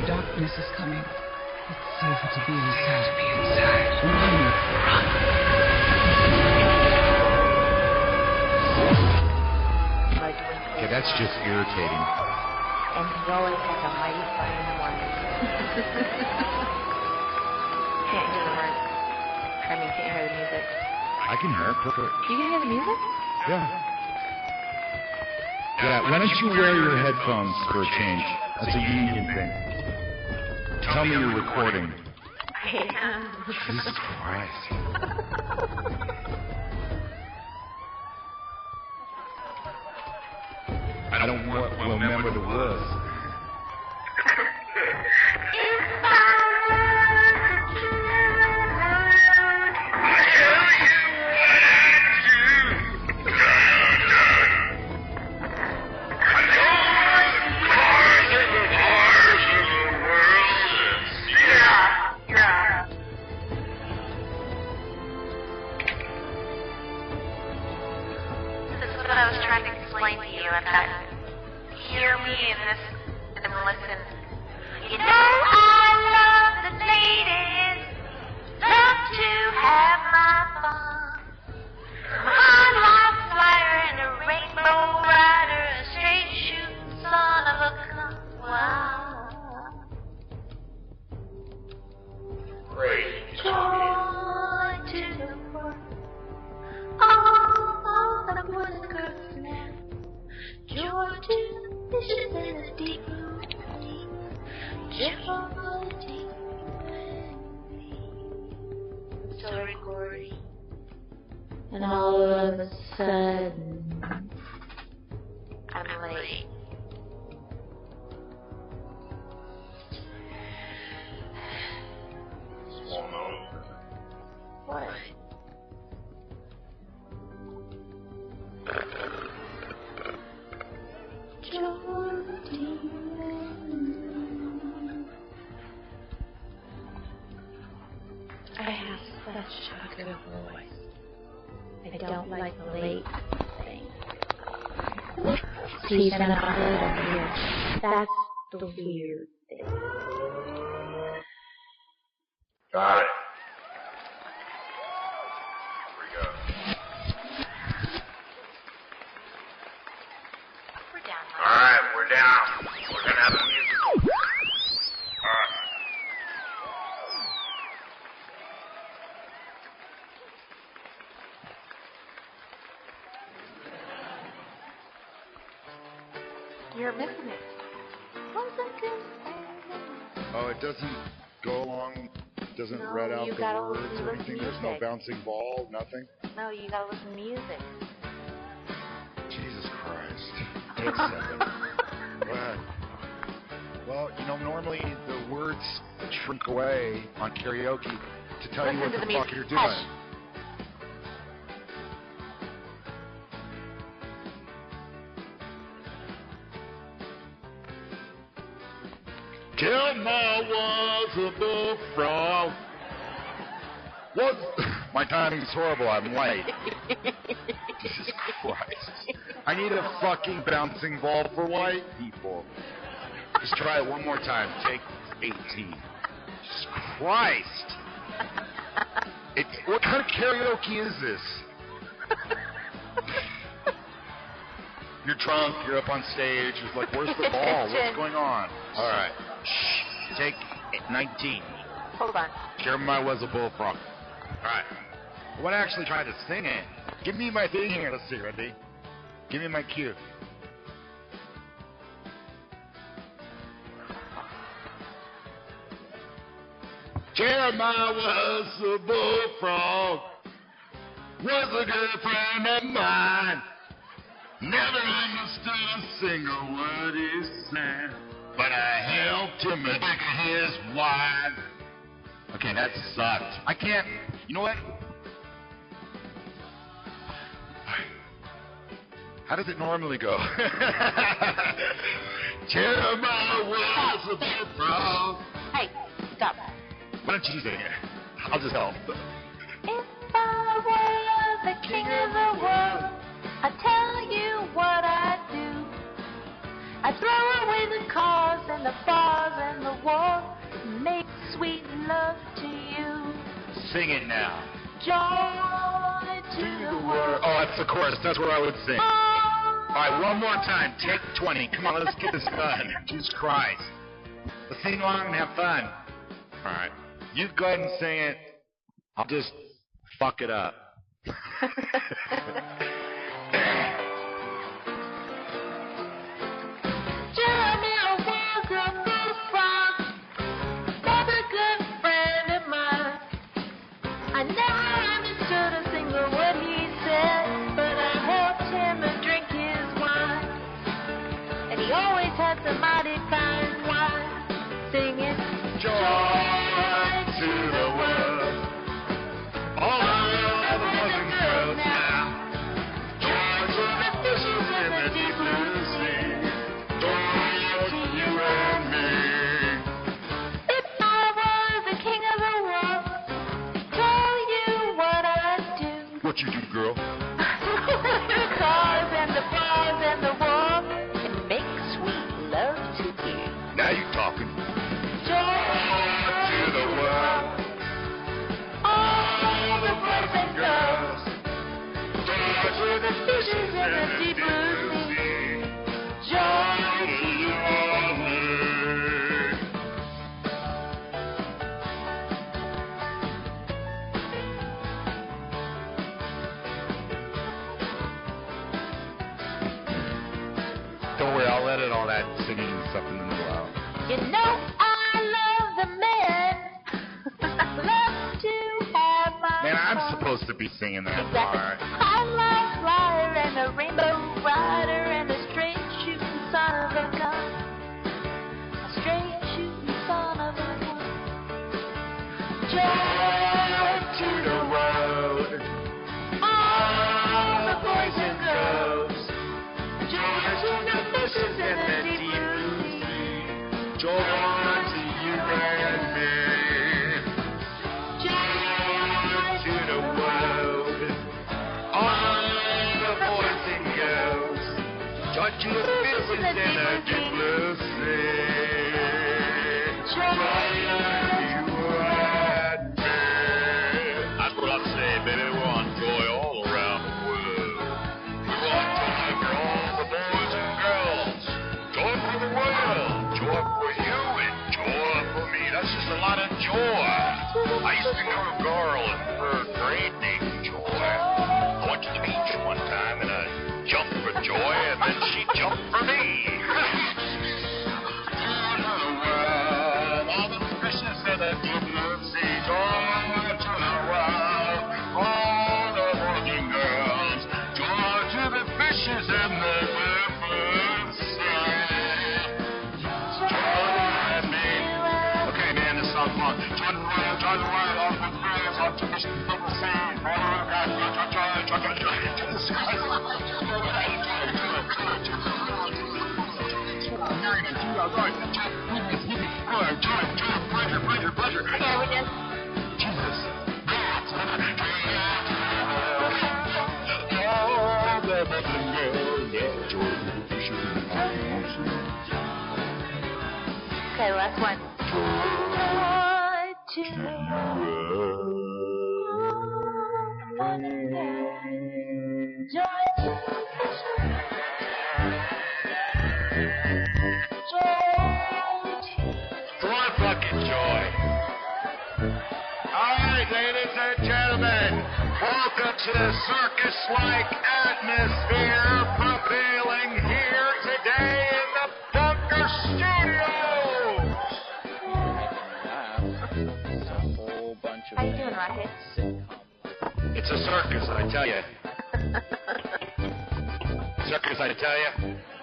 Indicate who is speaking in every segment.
Speaker 1: Darkness is coming. It's safer to be inside. Run.
Speaker 2: Okay, that's just irritating.
Speaker 3: And he always has a mighty fine one. Can't hear the words. I mean, can't hear the music.
Speaker 2: I can hear it.
Speaker 3: You can hear the music?
Speaker 2: Yeah. Yeah, why don't you wear your headphones for a change? That's a union thing. Tell me you're recording.
Speaker 3: I am.
Speaker 2: Jesus Christ. I don't remember the words.
Speaker 3: What I was trying to explain to you, and that hear me in this and listen. You know I love the ladies, love to have my fun. I'm like flyer and a rainbow rider, a straight shooting son of a gun. Wow.
Speaker 4: Great.
Speaker 3: Joy to the world. All the good girls now. Joy to the vision and the deep blue sea. Joy to the still recording. And all of a sudden, I'm late. What? I have such a good voice. I don't like the late thing. He's gonna over here. That's the weird thing.
Speaker 4: Got it. Alright, we're down. We're gonna have a musical. Alright.
Speaker 3: You're missing it.
Speaker 2: Oh, it doesn't go along, doesn't read out the words or anything? There's no bouncing ball, nothing?
Speaker 3: No, you gotta listen to music.
Speaker 2: Jesus Christ. Wait a second. Go ahead. Well, you know, normally the words shrink away on karaoke to tell you what the fuck you're doing.
Speaker 3: Hush.
Speaker 2: Till now was a bullfrog. What? My timing's horrible. I'm late. Jesus Christ. I need a fucking bouncing ball for white people. Just try it one more time. Take 18. Jesus Christ. What kind of karaoke is this? You're drunk, you're up on stage, it's like, where's the ball? What's going on? Alright. Shh. Take 19.
Speaker 3: Hold on.
Speaker 2: Jeremiah was a bullfrog. Alright. I want to actually try to sing it. Give me my thing here. Let's see, ready? Give me my cue. Jeremiah was a bullfrog. Was a good friend of mine. Never understood a single word he said, but I helped him to drink his wine. Okay, that sucked. I can't. You know what? How does it normally go? Jeremiah was a bullfrog.
Speaker 3: Hey, stop.
Speaker 2: Why don't you sing it? I'll just help.
Speaker 3: If I were the king of the world, I'd tell you what I'd do. I'd throw away the cars and the bars and the walls.
Speaker 2: Sing it now.
Speaker 3: Joy to the world.
Speaker 2: Oh, that's the chorus. That's what I would sing. All right, one more time. Take 20. Come on, let's get this done. Jesus Christ. Let's sing along and have fun. All right. You go ahead and sing it. I'll just fuck it up.
Speaker 3: Jeremy was a good frog, was a good friend of mine. I never understood a single word he said, but I helped him to drink his wine. And he always had some mighty fine wine, singing
Speaker 2: Joy to the world. All the boys and girls now. Joy to the fishes in the deep blue sea. Joy to you and me.
Speaker 3: If I was the king of the world, tell you what I'd do.
Speaker 2: What you do, girl?
Speaker 3: The cars and the bars and the walls and make sweet love to you.
Speaker 2: Now you talking.
Speaker 3: Joy
Speaker 2: To the world.
Speaker 3: all the boys and girls.
Speaker 2: Joy to the fishes in the deep blue sea.
Speaker 3: Joy
Speaker 2: To you and me. Don't worry, I'll edit all that singing and stuff in the middle out.
Speaker 3: You know I love the man. I love to have my
Speaker 2: Man, I'm
Speaker 3: fun.
Speaker 2: supposed to be singing that
Speaker 3: Exactly.
Speaker 2: part.
Speaker 3: I love flyer and a rainbow rider and a straight shooting son of a gun. A straight shooting son of a gun. Joy to the world. All the boys and girls. Joy to the fishes in the deep blue sea.
Speaker 2: Joy to you and me.
Speaker 3: Joy
Speaker 2: To the world. All the boys and girls. Joy to the fishes in the deep blue sea.
Speaker 3: Joy.
Speaker 2: You and me. That's what I say, baby. We want joy all around the world. We want joy for all the boys and girls. Joy for the world. Joy for you and joy for me. That's just a lot of joy. I used to know a girl in third grade named Joy. I went to the beach one time and I jumped for Joy and then she jumped for me. All the fishes in the deep blue sea. Joy to the world. All the boys and girls. Joy to the fishes in the deep blue sea. Joy and me. Okay, man, this sounds fun. Joy to the world, joy to the world, all the girls, all the fishes in the sea. Pleasure.
Speaker 3: Yeah, we just.
Speaker 2: Jesus.
Speaker 3: Okay, last one. Joy to the joy to the
Speaker 2: More fucking joy. All right, ladies and gentlemen, welcome to the circus-like atmosphere prevailing here today in the Bunker Studios.
Speaker 3: How you doing, Rocket?
Speaker 2: It's a circus, I tell you. Circus, I tell you.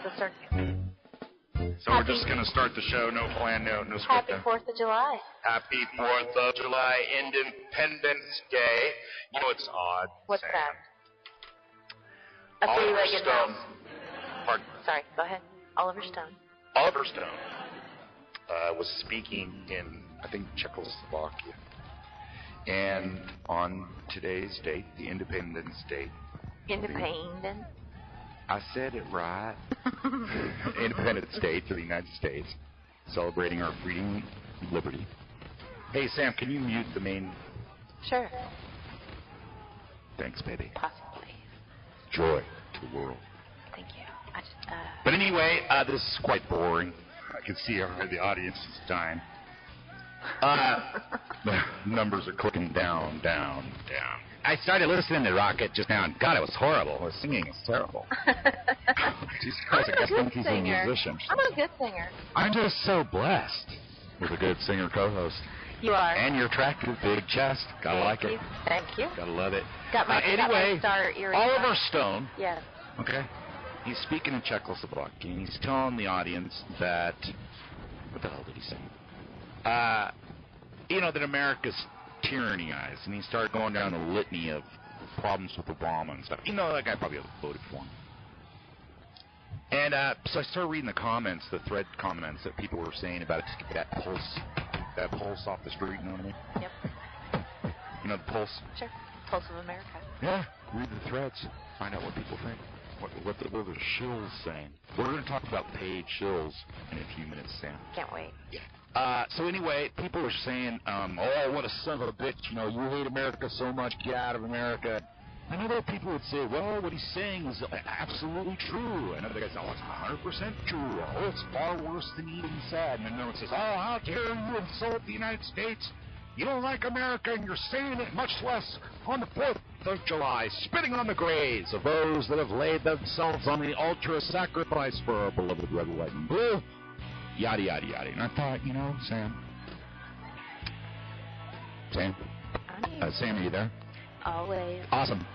Speaker 3: The circus.
Speaker 2: So we're just going to start the show. No plan, no script.
Speaker 3: Happy 4th of July.
Speaker 2: Happy 4th of July, Independence Day. You know, it's odd.
Speaker 3: What's
Speaker 2: Sam.
Speaker 3: that? A
Speaker 2: Oliver
Speaker 3: three-legged
Speaker 2: Stone.
Speaker 3: mouse.
Speaker 2: Pardon?
Speaker 3: Sorry, go ahead. Oliver Stone.
Speaker 2: Oliver Stone was speaking in, I think, Czechoslovakia. And on today's date, the Independence Day.
Speaker 3: Independent.
Speaker 2: I said it right. Independence Day for the United States, celebrating our freedom and liberty. Hey, Sam, can you mute the main
Speaker 3: Sure.
Speaker 2: Thanks, baby.
Speaker 3: Possibly.
Speaker 2: Joy to the world.
Speaker 3: Thank you.
Speaker 2: But anyway, this is quite boring. I can see the audience is dying. The numbers are clicking down. I started listening to Rocket just now, and God, it was horrible. His singing is terrible. Jesus Christ, I guess think he's a musician.
Speaker 3: I'm a good singer.
Speaker 2: I'm just so blessed with a good singer co-host.
Speaker 3: You are.
Speaker 2: And your attractive big chest. Gotta like it.
Speaker 3: Thank you.
Speaker 2: Gotta love it.
Speaker 3: Got my star earring.
Speaker 2: Oliver Stone.
Speaker 3: Yes.
Speaker 2: Okay. He's speaking in Czechoslovakian, and he's telling the audience that, what the hell did he say? That America's tyrannized, and he started going down a litany of problems with Obama and stuff. That guy probably voted for him. And so I started reading the comments, the thread comments that people were saying about that pulse off the street, you know what I mean?
Speaker 3: Yep.
Speaker 2: The pulse?
Speaker 3: Sure. Pulse of America.
Speaker 2: Yeah. Read the threads. Find out what people think. What the shills saying. We're going to talk about paid shills in a few minutes, Sam.
Speaker 3: Can't wait.
Speaker 2: Yeah. So anyway, people were saying, oh, what a son of a bitch, you hate America so much, get out of America. And other people would say, well, what he's saying is absolutely true. And other guys, oh, it's 100% true. Oh, it's far worse than even said. And another one says, oh, how dare you insult the United States? You don't like America, and you're saying it, much less on the 4th of July, spitting on the graves of those that have laid themselves on the altar of sacrifice for our beloved red, white, and blue. Yada, yada, yada. And I thought, Sam. Sam, are you there?
Speaker 3: Always.
Speaker 2: Awesome.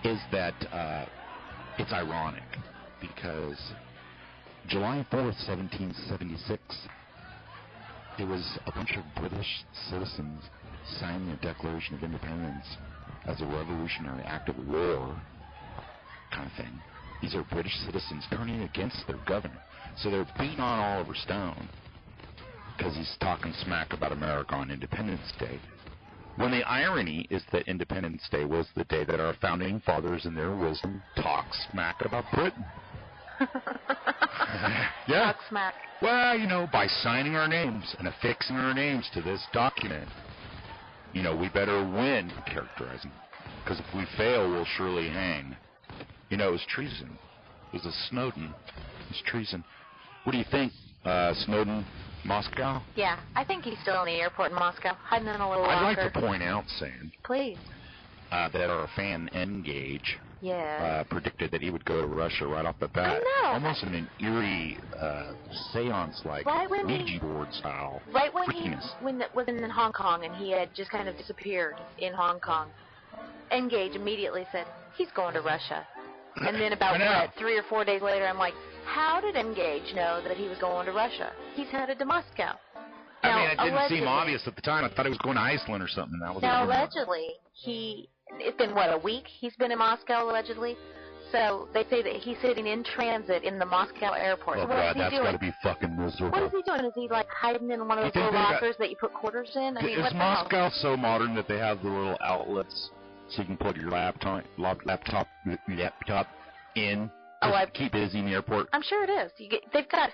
Speaker 2: Is that it's ironic because July 4th, 1776, it was a bunch of British citizens signing the Declaration of Independence as a revolutionary act of war kind of thing. These are British citizens turning against their governor. So they're beating on Oliver Stone because he's talking smack about America on Independence Day. When the irony is that Independence Day was the day that our founding fathers in their wisdom talked smack about Britain. Yeah.
Speaker 3: Talk smack.
Speaker 2: Well, by signing our names and affixing our names to this document, we better win, characterizing. Because if we fail, we'll surely hang. It was treason. It was a Snowden. It was treason. What do you think, Snowden, Moscow?
Speaker 3: Yeah, I think he's still in the airport in Moscow, hiding in a little locker.
Speaker 2: I'd like to point out, Sam.
Speaker 3: Please.
Speaker 2: That our fan Engage predicted that he would go to Russia right off the bat.
Speaker 3: I know.
Speaker 2: Almost in an eerie seance-like Ouija board style.
Speaker 3: Right when it was in Hong Kong and he had just kind of disappeared in Hong Kong, Engage immediately said, he's going to Russia. And then about 3 or 4 days later, I'm like, how did Engage know that he was going to Russia? He's headed to Moscow. Now,
Speaker 2: it didn't seem obvious at the time. I thought he was going to Iceland or something.
Speaker 3: Now, allegedly, it's been, a week he's been in Moscow, allegedly? So they say that he's sitting in transit in the Moscow airport.
Speaker 2: Oh,
Speaker 3: so
Speaker 2: God, that's got to be fucking miserable.
Speaker 3: What is he doing? Is he, hiding in one of those little lockers that you put quarters in?
Speaker 2: Is Moscow so modern that they have the little outlets so you can plug your laptop in? Keep busy in the airport?
Speaker 3: I'm sure it is. They've got...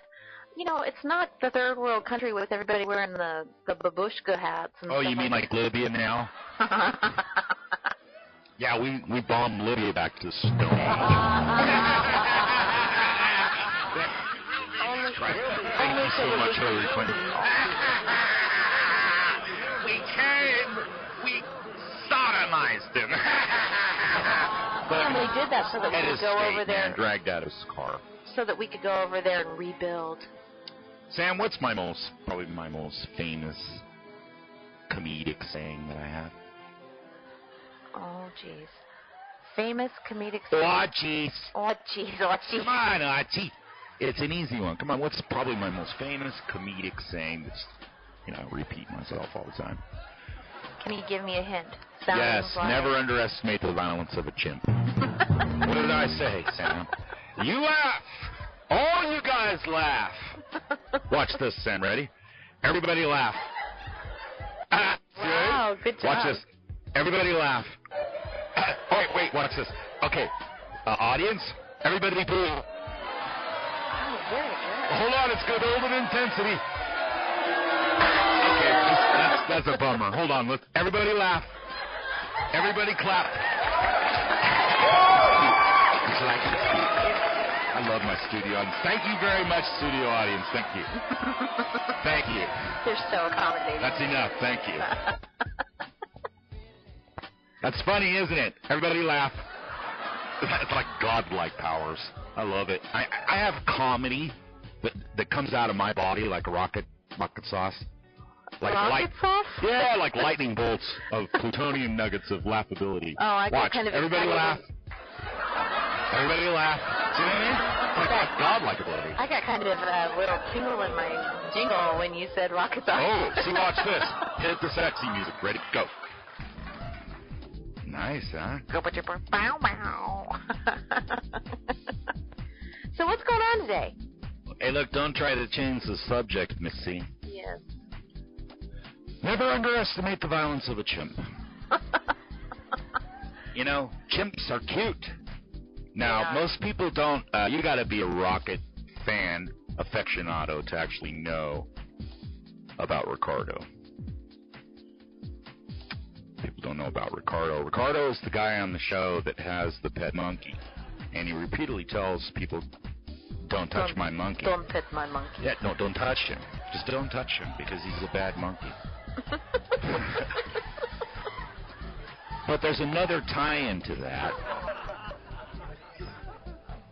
Speaker 3: it's not the third world country with everybody wearing the babushka hats. And
Speaker 2: you mean like Libya now? Yeah, we bombed Libya back to Stone Thank you so much, Hillary Clinton. We sodomized him.
Speaker 3: We did that so that we could go over there
Speaker 2: and dragged out his car.
Speaker 3: So that we could go over there and rebuild.
Speaker 2: Sam, what's probably my most famous comedic saying that I have?
Speaker 3: Oh, jeez. Famous comedic saying.
Speaker 2: Oh, jeez.
Speaker 3: Oh, jeez. Oh, jeez.
Speaker 2: Come on, Archie. It's an easy one. Come on, what's probably my most famous comedic saying that's, I repeat myself all the time?
Speaker 3: Can you give me a hint?
Speaker 2: Yes, never underestimate the violence of a chimp. What did I say, Sam? You laugh. All you guys laugh. Watch this, Sam. Ready? Everybody laugh.
Speaker 3: Wow, good job.
Speaker 2: Watch this. Everybody laugh. Wait, watch this. Okay, audience, everybody boo.
Speaker 3: Oh, very good.
Speaker 2: Hold on, it's good. Hold an intensity. Okay, That's a bummer. Hold on. Let's everybody laugh. Everybody clap. I love my studio audience. Thank you very much, studio audience. Thank you. Thank you.
Speaker 3: You're so accommodating.
Speaker 2: That's enough. Thank you. That's funny, isn't it? Everybody laugh. It's like godlike powers. I love it. I have comedy that comes out of my body like a rocket sauce. Like
Speaker 3: rocket sauce?
Speaker 2: Yeah, like lightning bolts of plutonium nuggets of laughability.
Speaker 3: Oh, I got
Speaker 2: Watch.
Speaker 3: kind of
Speaker 2: Everybody laugh. Everybody laugh. See what I mean? It's like godlike ability.
Speaker 3: I got kind of a little tingle in my jingle when you said rocket sauce.
Speaker 2: Oh, see, watch this. Hit the sexy music. Ready? Go. Nice, huh?
Speaker 3: Go put your bow bow. So what's going on today?
Speaker 2: Hey, look, don't try to change the subject, Missy.
Speaker 3: Yes.
Speaker 2: Never underestimate the violence of a chimp. You know, chimps are cute. Now, most people don't, you gotta be a rocket fan, aficionado, to actually know about Ricardo. People don't know about Ricardo. Ricardo is the guy on the show that has the pet monkey. And he repeatedly tells people, don't touch my monkey.
Speaker 3: Don't pet my monkey.
Speaker 2: Yeah, no, don't touch him. Just don't touch him because he's a bad monkey. But there's another tie-in to that.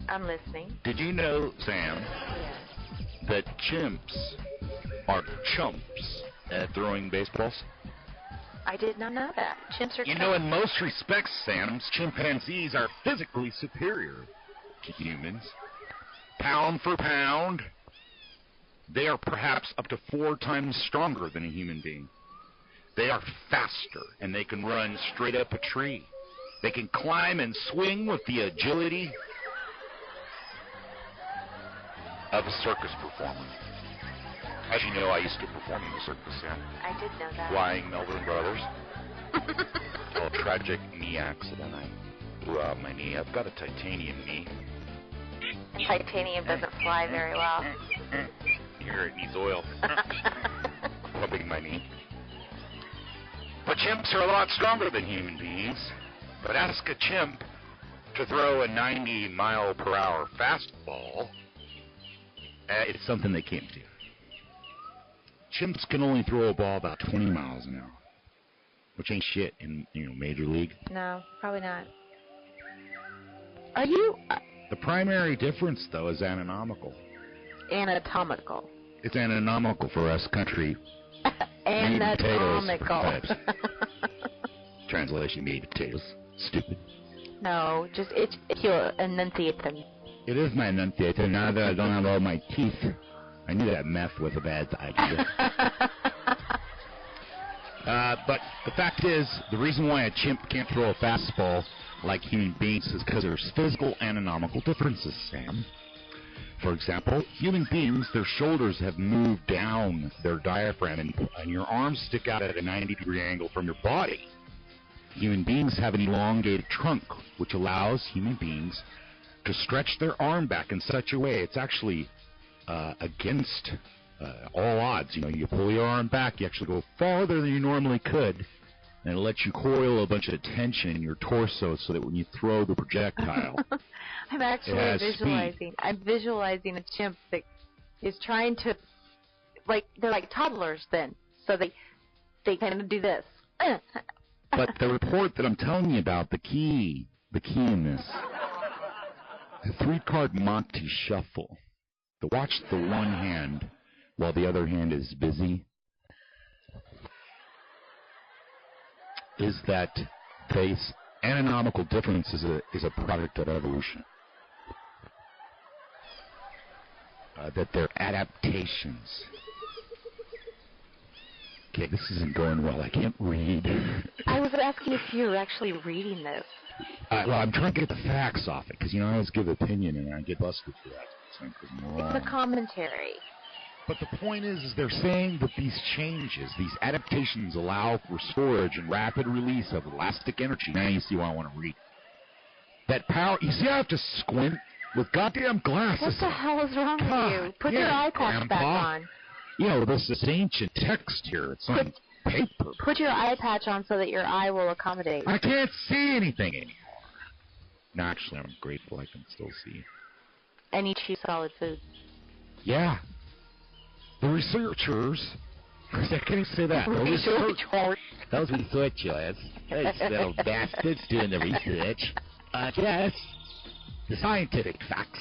Speaker 3: I'm listening.
Speaker 2: Did you know, Sam,
Speaker 3: Yes.
Speaker 2: that chimps are chumps at throwing baseballs?
Speaker 3: I did not know that. Chimps are
Speaker 2: You know, in most respects, Sam, chimpanzees are physically superior to humans. Pound for pound, they are perhaps up to 4 times stronger than a human being. They are faster, and they can run straight up a tree. They can climb and swing with the agility of a circus performer. As you know, I used to perform in the circus, Sam.
Speaker 3: I did know that.
Speaker 2: Flying Melvin Brothers. A tragic knee accident. I blew out my knee. I've got a titanium knee.
Speaker 3: And titanium doesn't fly very well.
Speaker 2: Here, it needs oil. Rubbing my knee. But chimps are a lot stronger than human beings. But ask a chimp to throw a 90-mile-per-hour fastball. It's something they can't do. Chimps can only throw a ball about 20 miles an hour, which ain't shit in Major League.
Speaker 3: No, probably not. Are you
Speaker 2: The primary difference, though, is anatomical.
Speaker 3: anatomical?
Speaker 2: It's anatomical for us country.
Speaker 3: Anatomical.
Speaker 2: Translation: meat potatoes. Stupid.
Speaker 3: No, just it's your enunciation.
Speaker 2: It is my enunciation. Now that I don't have all my teeth, I knew that meth was a bad idea. But the fact is, the reason why a chimp can't throw a fastball like human beings is because there's physical anatomical differences, Sam. For example, human beings, their shoulders have moved down their diaphragm, and your arms stick out at a 90-degree angle from your body. Human beings have an elongated trunk, which allows human beings to stretch their arm back in such a way it's actually against all odds. You pull your arm back, you actually go farther than you normally could, and it lets you coil a bunch of tension in your torso so that when you throw the projectile,
Speaker 3: I'm actually visualizing.
Speaker 2: speed.
Speaker 3: I'm visualizing a chimp that is trying to, they're like toddlers then, so they kind of do this.
Speaker 2: But the report that I'm telling you about, the key in this, the 3-card Monty shuffle. To watch the one hand while the other hand is busy, is that this anatomical difference is a product of evolution. That they're adaptations. Okay, this isn't going well. I can't read.
Speaker 3: I was asking if you were actually reading this.
Speaker 2: Well, I'm trying to get the facts off it, because, I always give opinion, and I get busted for that.
Speaker 3: It's a commentary.
Speaker 2: But the point is they're saying that these changes, these adaptations allow for storage and rapid release of elastic energy. Now you see why I want to read. That power, you see I have to squint with goddamn glasses.
Speaker 3: What the hell is wrong with you? Put your eye patch back on.
Speaker 2: This is ancient text here. It's on
Speaker 5: paper.
Speaker 3: Put your eye patch on so that your eye will accommodate.
Speaker 5: I can't see anything anymore. No, actually, I'm grateful I can still see.
Speaker 3: And you chew solid food.
Speaker 5: Yeah. The researchers... I can't even say that. Those researchers. Those little bastards doing the research. Yes. The scientific facts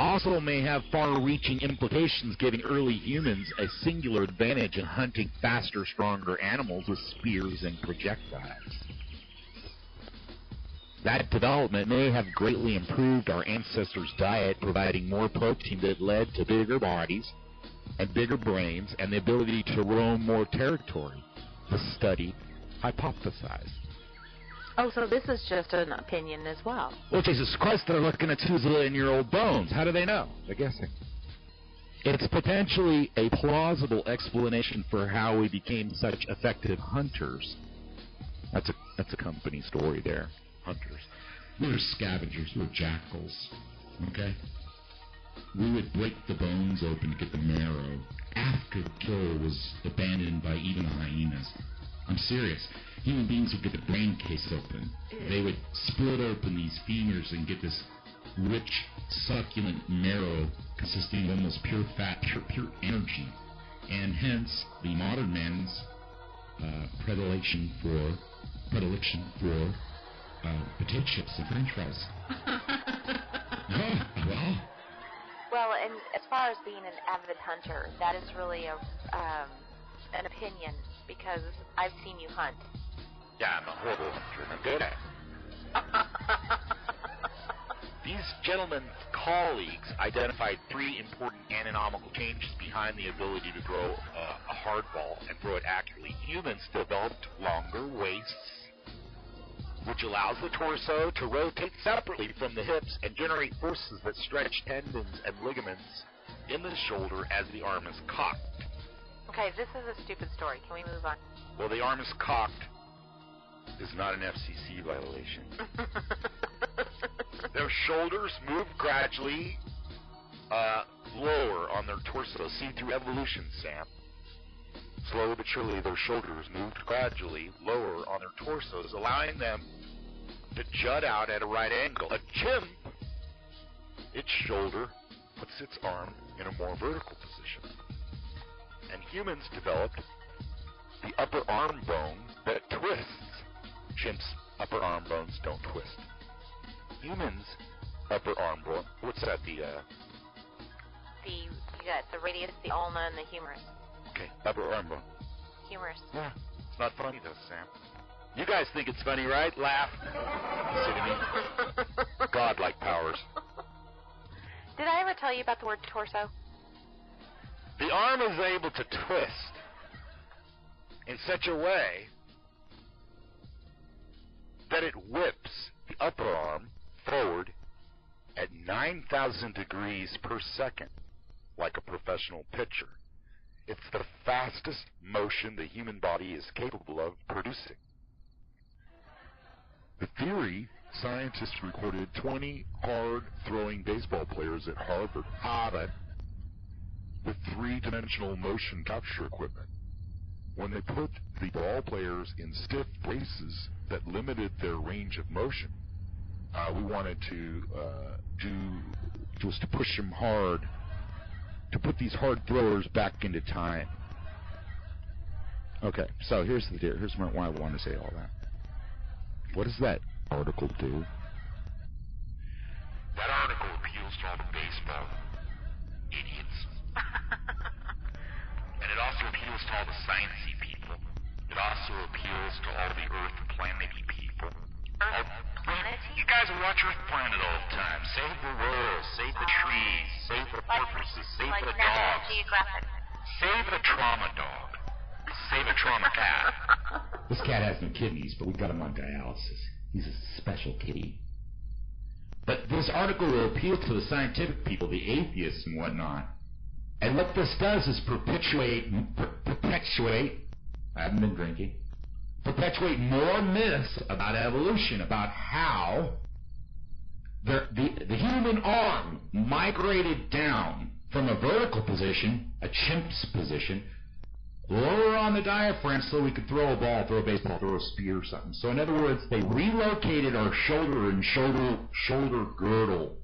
Speaker 5: also may have far-reaching implications, giving early humans a singular advantage in hunting faster, stronger animals with spears and projectiles. That development may have greatly improved our ancestors' diet, providing more protein that led to bigger bodies and bigger brains and the ability to roam more territory. The study hypothesized.
Speaker 3: Oh, so this is just an opinion as well.
Speaker 5: Well, Jesus Christ, they're looking at 2 zillion-year-old bones. How do they know? They're guessing. It's potentially a plausible explanation for how we became such effective hunters. That's a company story there. Hunters.
Speaker 2: We were scavengers. We were jackals. Okay? We would break the bones open to get the marrow after the kill was abandoned by even the hyenas. I'm serious. Human beings would get the brain case open. They would split open these femurs and get this rich, succulent marrow consisting of almost pure fat, pure energy. And hence, the modern man's predilection for potato chips and french fries. Oh, well...
Speaker 3: Well, and as far as being an avid hunter, that is really an opinion, because I've seen you hunt.
Speaker 5: Yeah, I'm a horrible hunter, and I'm good at it. These gentlemen's colleagues identified 3 important anatomical changes behind the ability to throw a hard ball and throw it accurately. Humans developed longer waists, which allows the torso to rotate separately from the hips and generate forces that stretch tendons and ligaments in the shoulder as the arm is cocked.
Speaker 3: Okay, this is a stupid story. Can we move on?
Speaker 5: Well, the arm is cocked is not an FCC violation. Their shoulders move gradually lower on their torso. See through evolution, Sam. Slowly but surely, their shoulders moved gradually lower on their torsos, allowing them to jut out at a right angle. A chimp, its shoulder puts its arm in a more vertical position. And humans developed the upper arm bone that twists. Chimps' upper arm bones don't twist. Humans' upper arm bone, what's that, you
Speaker 3: got the radius, the ulna, and the humerus.
Speaker 5: Okay, upper arm bone.
Speaker 3: Humerus.
Speaker 5: Yeah, it's not funny though, Sam. You guys think it's funny, right? Laugh. See me? Godlike powers.
Speaker 3: Did I ever tell you about the word torso?
Speaker 5: The arm is able to twist in such a way that it whips the upper arm forward at 9,000 degrees per second, like a professional pitcher. It's the fastest motion the human body is capable of producing. The theory, scientists recorded 20 hard-throwing baseball players at Harvard with 3-dimensional motion capture equipment. When they put the ball players in stiff braces that limited their range of motion, we wanted to push them hard, to put these hard throwers back into time. Okay, so here's why I want to say all that. What does that article do?
Speaker 2: That article appeals to all the baseball idiots. And it also appeals to all the sciencey people. It also appeals to all the Earth Planety people.
Speaker 3: Earth Planety?
Speaker 2: You guys watch Earth Planet all the time. Save the world, save the trees, save the porpoises, save the dogs.
Speaker 3: Geographic.
Speaker 2: Save the trauma dog. Save a trauma cat.
Speaker 6: This cat has no kidneys, but we got him on dialysis. He's a special kitty. But this article will appeal to the scientific people, the atheists and whatnot. And what this does is perpetuate, I haven't been drinking, perpetuate more myths about evolution, about how the human arm migrated down from a vertical position, a chimp's position, lower on the diaphragm so we could throw a ball, throw a baseball, throw a spear or something. So in other words, they relocated our shoulder and shoulder girdle.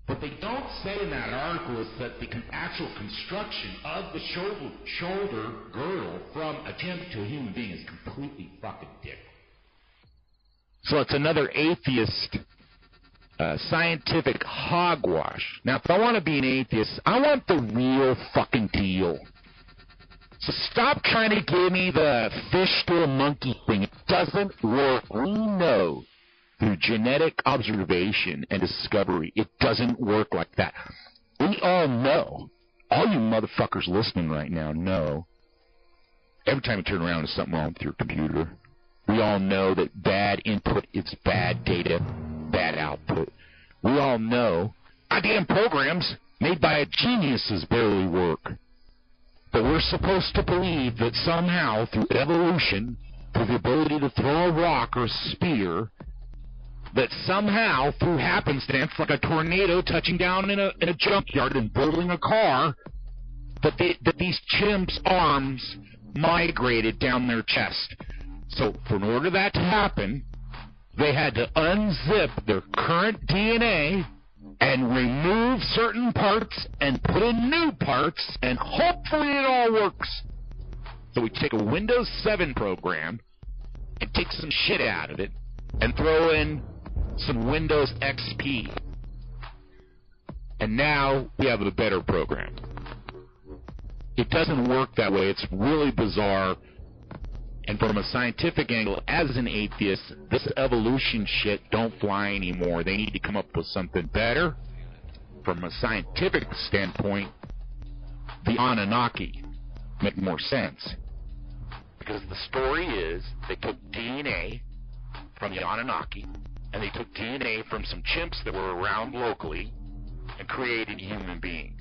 Speaker 6: What they don't say in that article is that the actual construction of the shoulder girdle from a chimp to a human being is completely fucking different. So it's another atheist scientific hogwash. Now, if I want to be an atheist, I want the real fucking deal. So stop trying to give me the fish to a monkey thing. It doesn't work. We know through genetic observation and discovery, it doesn't work like that. We all know. All you motherfuckers listening right now know. Every time you turn around, there's something wrong with your computer. We all know that bad input is bad data, bad output. We all know goddamn programs made by geniuses barely work. But we're supposed to believe that somehow, through evolution, through the ability to throw a rock or a spear, that somehow, through happenstance, like a tornado touching down in a junkyard and building a car, that these chimps' arms migrated down their chest. So, in order for that to happen, they had to unzip their current DNA and remove certain parts and put in new parts, and hopefully it all works. So we take a Windows 7 program and take some shit out of it and throw in some Windows XP. And now we have a better program. It doesn't work that way. It's really bizarre. And from a scientific angle, as an atheist, this evolution shit don't fly anymore. They need to come up with something better. From a scientific standpoint, the Anunnaki make more sense. Because the story is, they took DNA from the Anunnaki, and they took DNA from some chimps that were around locally, and created a human being.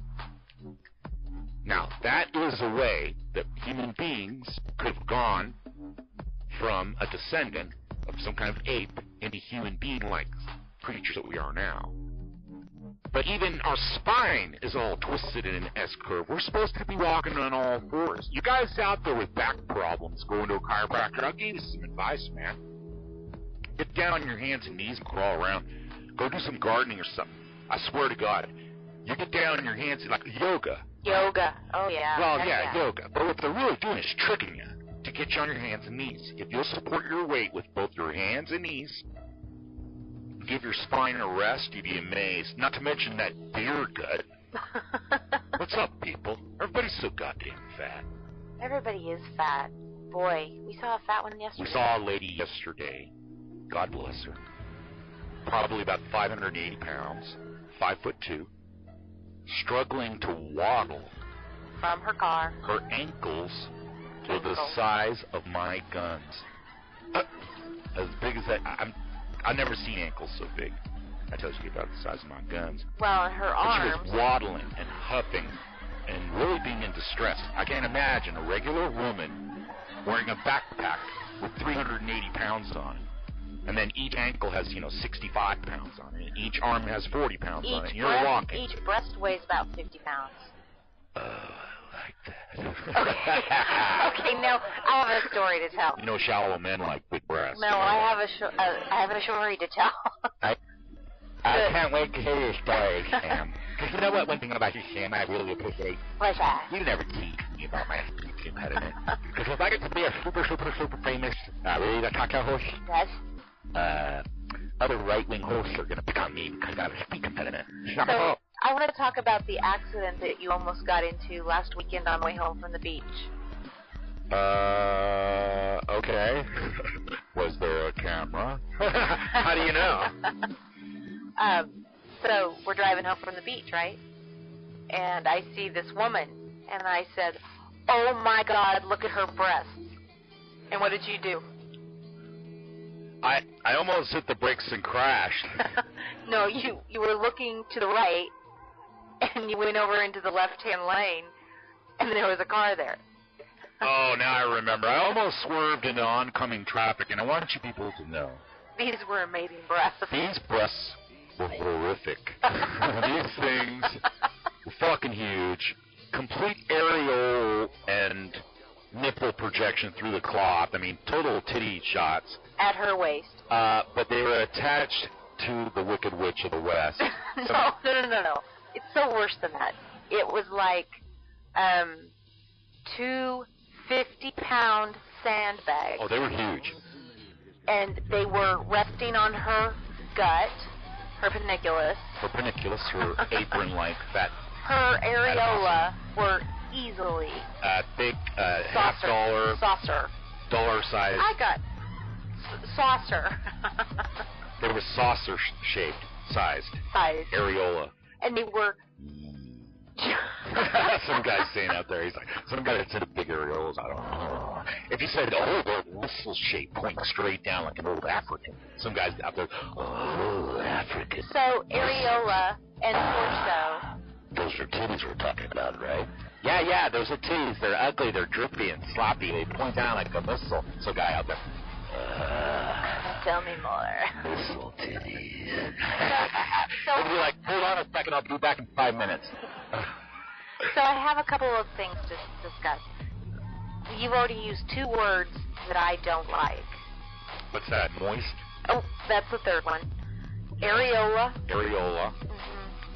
Speaker 6: Now, that is a way that human beings could have gone from a descendant of some kind of ape into human being-like creatures that we are now. But even our spine is all twisted in an S-curve. We're supposed to be walking on all fours. You guys out there with back problems, going to a chiropractor, I'll give you some advice, man. Get down on your hands and knees and crawl around. Go do some gardening or something. I swear to God, you get down on your hands like yoga.
Speaker 3: Yoga. Oh, yeah.
Speaker 6: Well, yeah, yoga. But what they're really doing is tricking you to get you on your hands and knees. If you'll support your weight with both your hands and knees, give your spine a rest, you'd be amazed. Not to mention that beer gut. What's up, people? Everybody's so goddamn fat.
Speaker 3: Everybody is fat. Boy, we saw a fat one yesterday.
Speaker 6: We saw a lady yesterday. God bless her. Probably about 580 pounds, 5'2", struggling to waddle.
Speaker 3: From her car.
Speaker 6: Her ankles were the size of my guns. As big as that. I've never seen ankles so big. That tells you about the size of my guns.
Speaker 3: Well, and her arms.
Speaker 6: She was waddling and huffing and really being in distress. I can't imagine a regular woman wearing a backpack with 380 pounds on it. And then each ankle has, 65 pounds on it. Each arm has 40 pounds on it. And you're walking.
Speaker 3: Each breast weighs about 50 pounds.
Speaker 6: I like that.
Speaker 3: Okay, now I have a story to tell.
Speaker 6: Shallow men like big breasts.
Speaker 3: No, I have a story to tell.
Speaker 6: I can't wait to hear your story, Sam. Because you know what? One thing about you, Sam, I really appreciate.
Speaker 3: What's that?
Speaker 6: You never teach me about my speech impediment. Because if I get to be a super famous radio talk-show host,
Speaker 3: yes.
Speaker 6: Other right-wing hosts are going to pick on me because I have a speech impediment.
Speaker 3: So, I want to talk about the accident that you almost got into last weekend on the way home from the beach.
Speaker 6: Okay. Was there a camera? How do you know?
Speaker 3: So, we're driving home from the beach, right? And I see this woman, and I said, "Oh my God, look at her breasts." And what did you do?
Speaker 6: I almost hit the brakes and crashed.
Speaker 3: No, you were looking to the right, and you went over into the left-hand lane, and there was a car there.
Speaker 6: Oh, now I remember. I almost swerved into oncoming traffic, and I want you people to know.
Speaker 3: These were amazing breasts.
Speaker 6: These breasts were horrific. These things were fucking huge. Complete areole and
Speaker 5: nipple projection through the cloth. I mean, total titty shots.
Speaker 3: At her waist.
Speaker 5: But they were attached to the Wicked Witch of the West.
Speaker 3: No. It's so worse than that. It was like 2 50-pound sandbags.
Speaker 5: Oh, they were huge.
Speaker 3: And they were resting on her gut, her peniculus.
Speaker 5: Her peniculus, her apron-like fat.
Speaker 3: Her areola were easily
Speaker 5: big $half
Speaker 3: saucer.
Speaker 5: Dollar size.
Speaker 3: I got saucer.
Speaker 5: They were saucer-shaped, sized. Areola.
Speaker 3: And they were...
Speaker 5: Some guy's saying out there, he's like, some guy that said a big areolas, I don't know. If you said, oh, they're whistle shape, pointing straight down like an old African. Some guy's out there, oh, African.
Speaker 3: So, areola and torso.
Speaker 5: Those are titties we're talking about, right? Yeah, those are titties. They're ugly, they're drippy and sloppy. They point down like a missile. Some guy out there.
Speaker 3: Tell me more.
Speaker 5: Missile titties. So be like, hold on a second, I'll be back in 5 minutes.
Speaker 3: So I have a couple of things to discuss. You've already used 2 words that I don't like.
Speaker 5: What's that? Moist?
Speaker 3: Oh, that's the third one. Areola.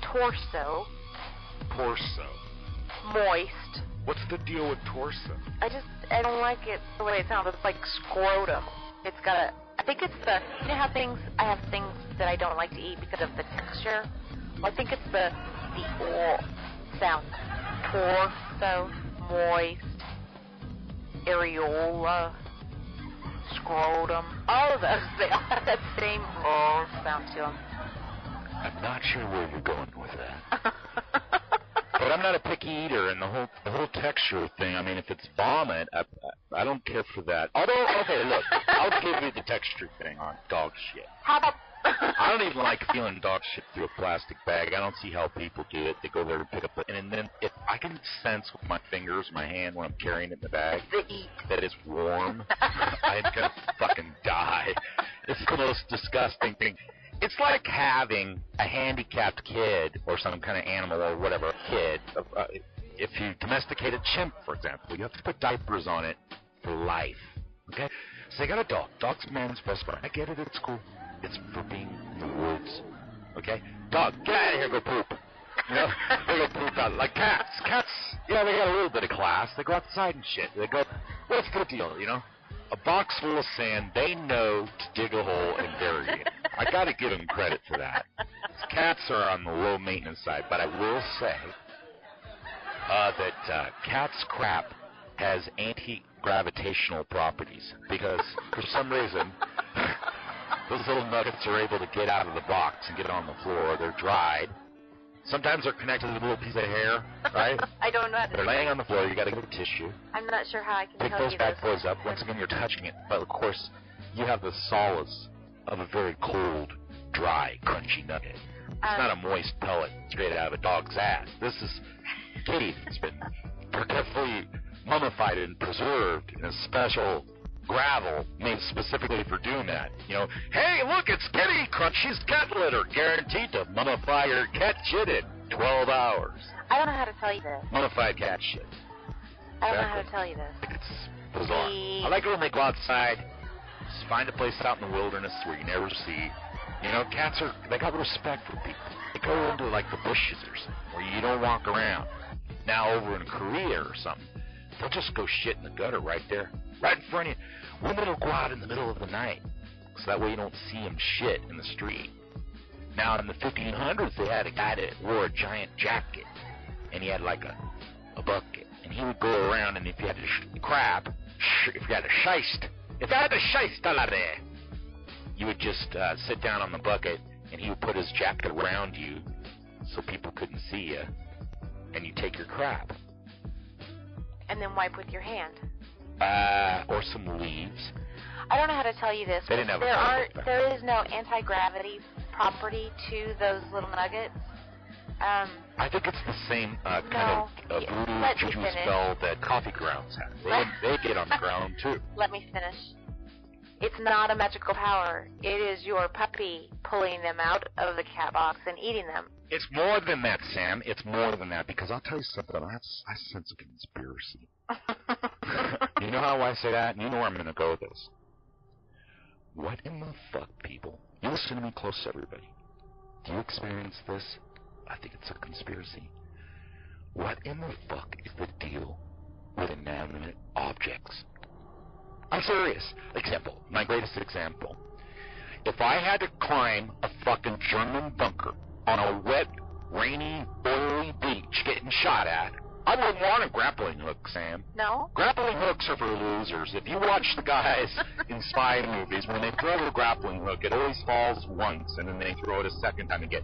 Speaker 3: Torso. Moist.
Speaker 5: What's the deal with torso?
Speaker 3: I don't like it the way it sounds. It's like scrotum. It's got a... I think it's the... You know how I have things that I don't like to eat because of the texture? Well, I think it's the sound. Torso, moist, areola, scrotum. All of those, they all have that same sound to them.
Speaker 5: I'm not sure where you're going with that. But I'm not a picky eater, and the whole texture thing, I mean, if it's vomit, I don't care for that. Although, okay, look, I'll give you the texture thing on dog shit.
Speaker 3: How about...
Speaker 5: I don't even like feeling dog shit through a plastic bag. I don't see how people do it. They go there and pick up and then if I can sense with my fingers, my hand when I'm carrying it in the bag, that it's warm, I'm gonna fucking die. It's the most disgusting thing. It's like having a handicapped kid or some kind of animal or whatever kid. If you domesticate a chimp, for example, you have to put diapers on it for life. Okay? So you got a dog. Dog's man's best friend. I get it. It's cool. It's for being in the woods. Okay? Dog, get out of here, go poop. You know? They go poop out. Like cats. Cats, yeah, they got a little bit of class. They go outside and shit. They go, what's the deal, you know? A box full of sand, they know to dig a hole and bury it. I gotta give them credit for that. Cats are on the low maintenance side, but I will say that cat's crap has anti-gravitational properties because for some reason those little nuggets are able to get out of the box and get on the floor. They're dried. Sometimes they're connected to a little piece of hair, right?
Speaker 3: I don't know how to
Speaker 5: They're laying on the floor. You got to get tissue.
Speaker 3: I'm not sure how I can
Speaker 5: Pick
Speaker 3: tell
Speaker 5: those
Speaker 3: you
Speaker 5: bad
Speaker 3: this.
Speaker 5: boys up. Once again, you're touching it. But, of course, you have the solace of a very cold, dry, crunchy nugget. It's not a moist pellet straight out of a dog's ass. This is kitty that's been carefully mummified and preserved in a special gravel made specifically for doing that. You know, hey, look, it's Kitty Crunchy's cat litter, guaranteed to mummify your cat shit in 12 hours.
Speaker 3: I don't know how to tell you this.
Speaker 5: Mummified cat shit.
Speaker 3: I don't know how to tell you this.
Speaker 5: It's bizarre. I like it when they go outside, just find a place out in the wilderness where you never see. You know, cats they got respect for people. They go into like the bushes or something where you don't walk around. Now over in Korea or something, they'll just go shit in the gutter right there, right in front of you. Women will go out in the middle of the night, so that way you don't see them shit in the street. Now, in the 1500s, they had a guy that wore a giant jacket, and he had like a bucket, and he would go around, and if you had to crap, if you had to shiest a la there, you would just sit down on the bucket, and he would put his jacket around you so people couldn't see you, and you take your crap.
Speaker 3: And then wipe with your hand.
Speaker 5: Or some leaves.
Speaker 3: I don't know how to tell you this.
Speaker 5: They didn't have
Speaker 3: there is no anti-gravity property to those little nuggets.
Speaker 5: I think it's the same kind of voodoo juju spell that coffee grounds have. They get on the ground too.
Speaker 3: Let me finish. It's not a magical power. It is your puppy pulling them out of the cat box and eating them.
Speaker 5: It's more than that, Sam. It's more than that, because I'll tell you something. I sense a conspiracy. You know how I say that? You know where I'm going to go with this. What in the fuck, people? You listen to me close, everybody. Do you experience this? I think it's a conspiracy. What in the fuck is the deal with inanimate objects? I'm serious. Example, my greatest example. If I had to climb a fucking German bunker on a wet, rainy, oily beach getting shot at, I wouldn't want a grappling hook, Sam.
Speaker 3: No?
Speaker 5: Grappling hooks are for losers. If you watch the guys in spy movies, when they throw a grappling hook, it always falls once, and then they throw it a second time again.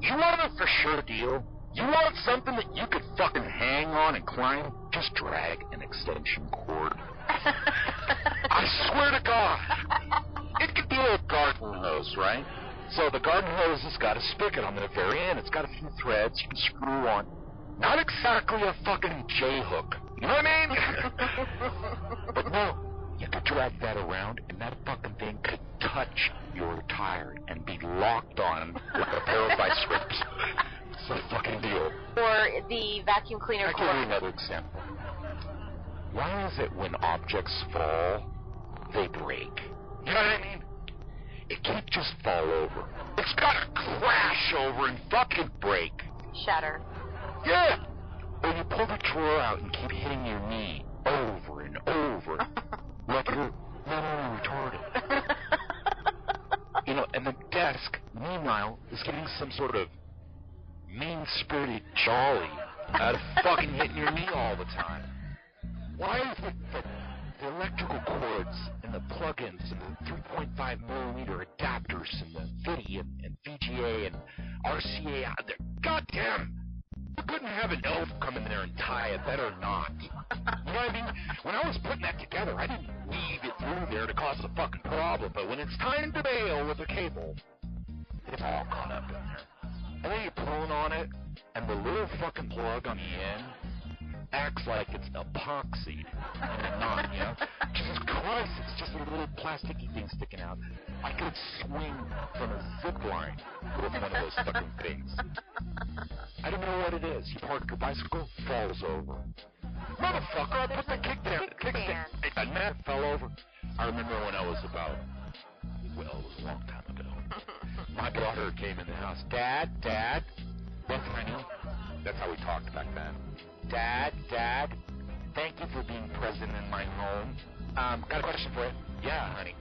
Speaker 5: You want a for sure deal? You want something that you could fucking hang on and climb? Just drag an extension cord. I swear to God. It could be a garden hose, right? So the garden hose has got a spigot on the very end. It's got a few threads you can screw on. Not exactly a fucking J-hook. You know what I mean? But no, you could drag that around, and that fucking thing could touch your tire and be locked on like a pair of vice grips. It's a fucking deal.
Speaker 3: Or the vacuum cleaner
Speaker 5: I'll give you another example. Why is it when objects fall, they break? You know what I mean? It can't just fall over. It's gotta crash over and fucking break.
Speaker 3: Shatter.
Speaker 5: Yeah! Or you pull the drawer out and keep hitting your knee over and over. Like you're mentally retarded. You know, and the desk, meanwhile, is getting some sort of mean-spirited jolly out of fucking hitting your knee all the time. Why is it that the electrical cords and the plugins and the 3.5 millimeter adapters and the VIDI and VGA and RCA, they're goddamn. You couldn't have an elf come in there and tie it, better not. You know what I mean? When I was putting that together, I didn't weave it through there to cause a fucking problem, but when it's time to bail with the cable, it's all caught up in there. And then you're pulling on it, and the little fucking plug on the end acts like it's epoxied and it's not, you know? Jesus Christ, it's just a little plasticky thing sticking out. I could swing from a zip line with one of those fucking things. I don't know what it is. You park your bicycle, falls over. Motherfucker, I put the kickstand. A man fell over. I remember when I was about, well, it was a long time ago. My daughter came in the house. Dad, that's honey. That's how we talked back then. Dad, thank you for being present in my home. Got a question for you. Yeah, honey.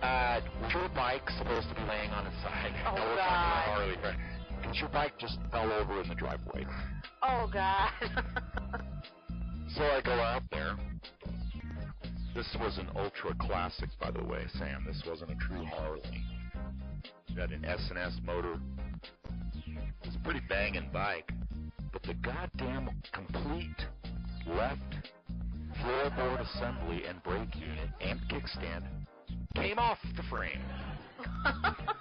Speaker 5: Was your bike supposed to be laying on its side?
Speaker 3: Oh,
Speaker 5: no, we're
Speaker 3: God.
Speaker 5: talking about Harley, right? Because your bike just fell over in the driveway.
Speaker 3: Oh, God.
Speaker 5: So I go out there. This was an ultra classic, by the way, Sam. This wasn't a true Harley. It had an S&S motor. It was a pretty banging bike. But the goddamn complete left floorboard assembly and brake unit and kickstand came off the frame.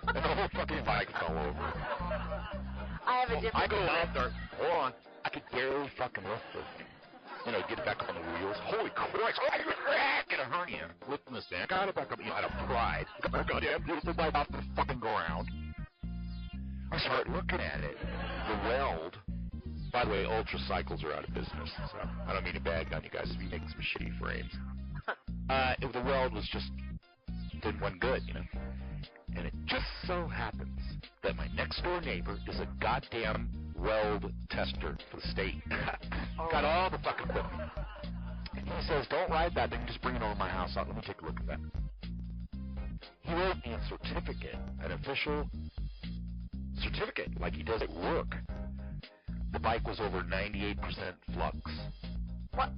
Speaker 5: And the whole fucking bike fell over.
Speaker 3: I have a different...
Speaker 5: I go out there, hold on, I could barely fucking lift the thing. You know, get it back on the wheels. Holy Christ, get a hernia. Lifting this thing, I got it back up, you know, out of pride. Got my goddamn beautiful bike off the fucking ground. I start looking at it. The weld. By the way, Ultra Cycles are out of business, so I don't mean to bag on you guys if you make some shitty frames. The weld was just, wasn't good, you know. And it just so happens that my next door neighbor is a goddamn weld tester for the state. Got all the fucking equipment. And he says, don't ride that thing, just bring it over to my house. Let me take a look at that. He wrote me a certificate, an official certificate, like he does at work. The bike was over 98% flux.
Speaker 3: What?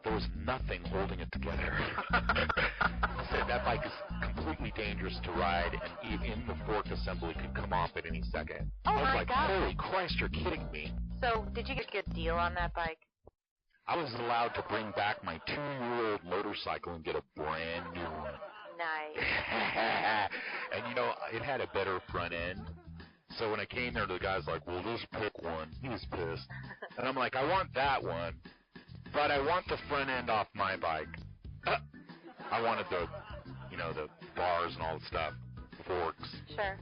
Speaker 5: There was nothing holding it together. He said that bike is completely dangerous to ride, and in the fork assembly could come off at any second.
Speaker 3: Oh,
Speaker 5: I was
Speaker 3: my
Speaker 5: like,
Speaker 3: God.
Speaker 5: holy Christ, you're kidding me.
Speaker 3: So, did you get a good deal on that bike?
Speaker 5: I was allowed to bring back my 2-year-old motorcycle and get a brand new one.
Speaker 3: Nice.
Speaker 5: And, you know, it had a better front end. So when I came there, the guy's like, well, just pick one. He was pissed. And I'm like, I want that one, but I want the front end off my bike. I wanted the, you know, the bars and all the stuff, forks.
Speaker 3: Sure.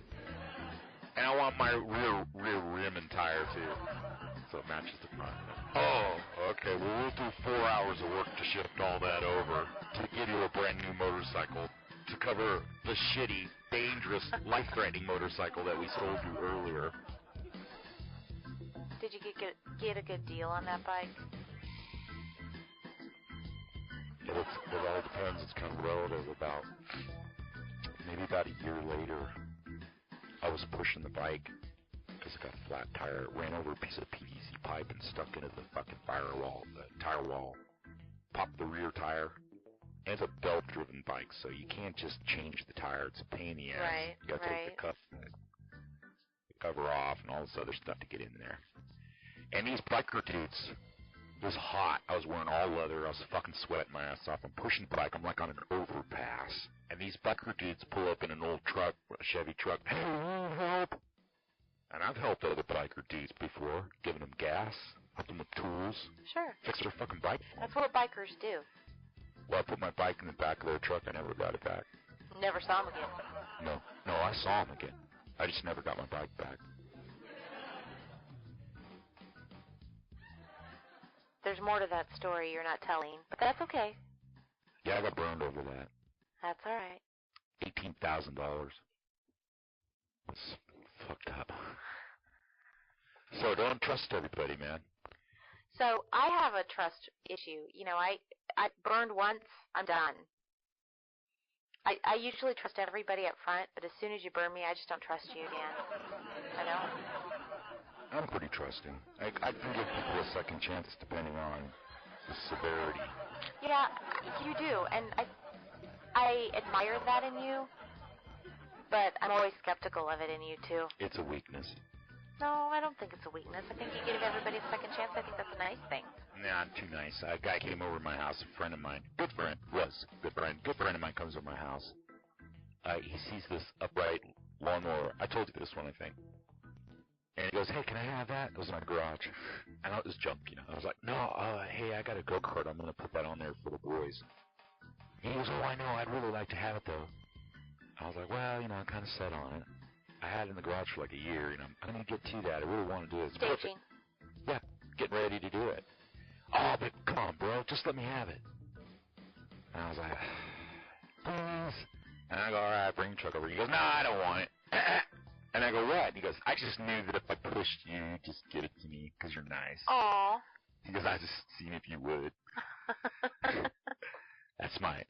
Speaker 5: And I want my rear rim and tire, too, so it matches the front. Oh, okay. Well, we'll do 4 hours of work to shift all that over to give you a brand new motorcycle to cover the shitty, dangerous, life-threatening motorcycle that we sold you earlier.
Speaker 3: Did you get a good deal on that bike?
Speaker 5: It all depends. It's kind of relative. Maybe about a year later, I was pushing the bike because it got a flat tire. It ran over a piece of PVC pipe and stuck into the fucking tire wall. Popped the rear tire. And it's a belt-driven bike, so you can't just change the tire. It's a pain in the ass.
Speaker 3: Right,
Speaker 5: You got to take the cover off and all this other stuff to get in there. And these biker dudes, it was hot. I was wearing all leather. I was fucking sweating my ass off. I'm pushing the bike. I'm like on an overpass. And these biker dudes pull up in an old truck, a Chevy truck. Hey, help! And I've helped other biker dudes before, giving them gas, helped them with tools.
Speaker 3: Sure.
Speaker 5: Fix their fucking bike.
Speaker 3: That's what bikers do.
Speaker 5: Well, I put my bike in the back of their truck. I never got it back.
Speaker 3: Never saw him again.
Speaker 5: No, I saw him again. I just never got my bike back.
Speaker 3: There's more to that story you're not telling, but that's okay.
Speaker 5: Yeah, I got burned over that.
Speaker 3: That's all right.
Speaker 5: $18,000. It's fucked up. So don't trust everybody, man.
Speaker 3: So I have a trust issue. You know, I burned once, I'm done. I usually trust everybody up front, but as soon as you burn me, I just don't trust you again. I don't.
Speaker 5: I'm pretty trusting. I can give people a second chance depending on the severity.
Speaker 3: Yeah, you do, and I admire that in you, but I'm always skeptical of it in you, too.
Speaker 5: It's a weakness.
Speaker 3: No, I don't think it's a weakness. I think you give everybody a second chance. I think that's a nice thing.
Speaker 5: Nah, I'm too nice. A guy came over to my house, a friend of mine. Good friend of mine comes over to my house. He sees this upright lawnmower. I told you this one, I think. And he goes, hey, can I have that? It was in my garage. And it was junk, you know. I was like, no, hey, I got a go-kart. I'm going to put that on there for the boys. He goes, oh, I know. I'd really like to have it, though. I was like, well, you know, I'm kind of set on it. I had it in the garage for like a year, you know. I'm going to get to that. I really want to do it.
Speaker 3: Staging.
Speaker 5: Yeah, getting ready to do it. Oh, but come on, bro. Just let me have it. And I was like, please. And I go, all right, bring the truck over. He goes, no, I don't want it. And I go, what? And he goes, I just knew that if I pushed you, you'd just give it to me because you're nice.
Speaker 3: Aw.
Speaker 5: He goes, I just seen if you would. That's my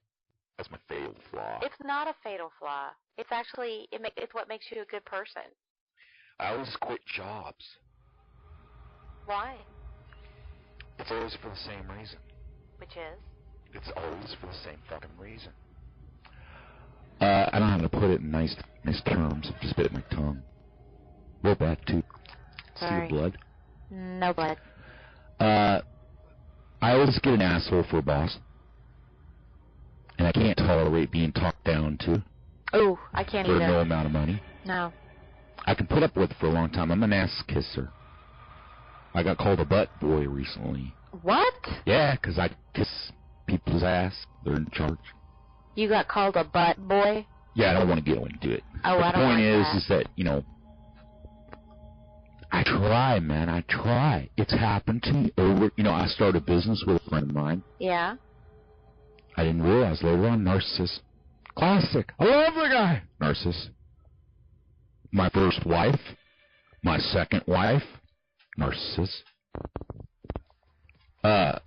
Speaker 5: fatal flaw.
Speaker 3: It's not a fatal flaw. It's actually, it's what makes you a good person.
Speaker 5: I always quit jobs.
Speaker 3: Why?
Speaker 5: It's always for the same reason.
Speaker 3: Which is?
Speaker 5: It's always for the same fucking reason. I don't know how to put it in nice terms. I just bit my tongue. Real bad, too.
Speaker 3: Sorry.
Speaker 5: See the blood?
Speaker 3: No blood.
Speaker 5: I always get an asshole for a boss. And I can't tolerate being talked down to.
Speaker 3: Oh, I can't
Speaker 5: for
Speaker 3: either.
Speaker 5: For no amount of money.
Speaker 3: No.
Speaker 5: I can put up with it for a long time. I'm an ass kisser. I got called a butt boy recently.
Speaker 3: What?
Speaker 5: Yeah, because I kiss people's ass. They're in charge.
Speaker 3: You got called a butt boy?
Speaker 5: Yeah, I don't want to get into it.
Speaker 3: Oh,
Speaker 5: but
Speaker 3: I don't
Speaker 5: the point
Speaker 3: like
Speaker 5: is that, you know, I try, man. I try. It's happened to me over, you know, I started a business with a friend of mine.
Speaker 3: Yeah.
Speaker 5: I didn't realize later on, narcissist. Classic. I love the guy. Narcissist. My first wife. My second wife. Narcissist. A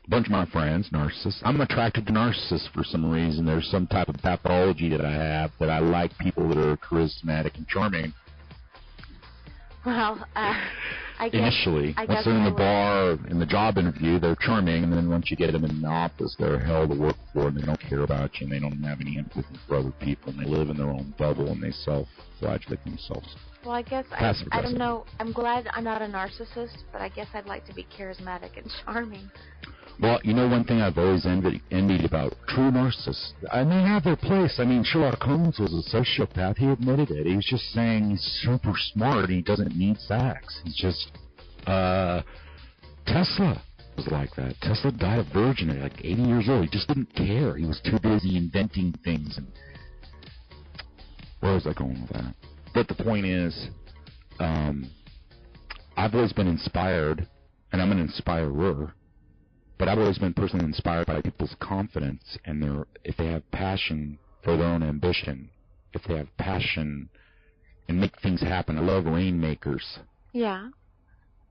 Speaker 5: bunch of my friends, narcissists. I'm attracted to narcissists for some reason. There's some type of pathology that I have that I like people that are charismatic and charming.
Speaker 3: Well, I guess...
Speaker 5: Initially, once they're in the bar, in the job interview, they're charming, and then once you get them in the office, they're hell to work for, and they don't care about you, and they don't have any empathy for other people, and they live in their own bubble, and they self-flagellate themselves.
Speaker 3: Well, I guess, I don't know, I'm glad I'm not a narcissist, but I guess I'd like to be charismatic and charming.
Speaker 5: Well, you know one thing I've always envied about true narcissists, and they have their place. I mean, Sherlock Holmes was a sociopath. He admitted it. He was just saying he's super smart and he doesn't need sex. He's just, Tesla was like that. Tesla died a virgin at like 80 years old. He just didn't care. He was too busy inventing things. And where was I going with that? But the point is, I've always been inspired
Speaker 6: and I'm an inspirer, but I've always been personally inspired by people's confidence and if they have passion for their own ambition, if they have passion and make things happen. I love rainmakers.
Speaker 3: Yeah.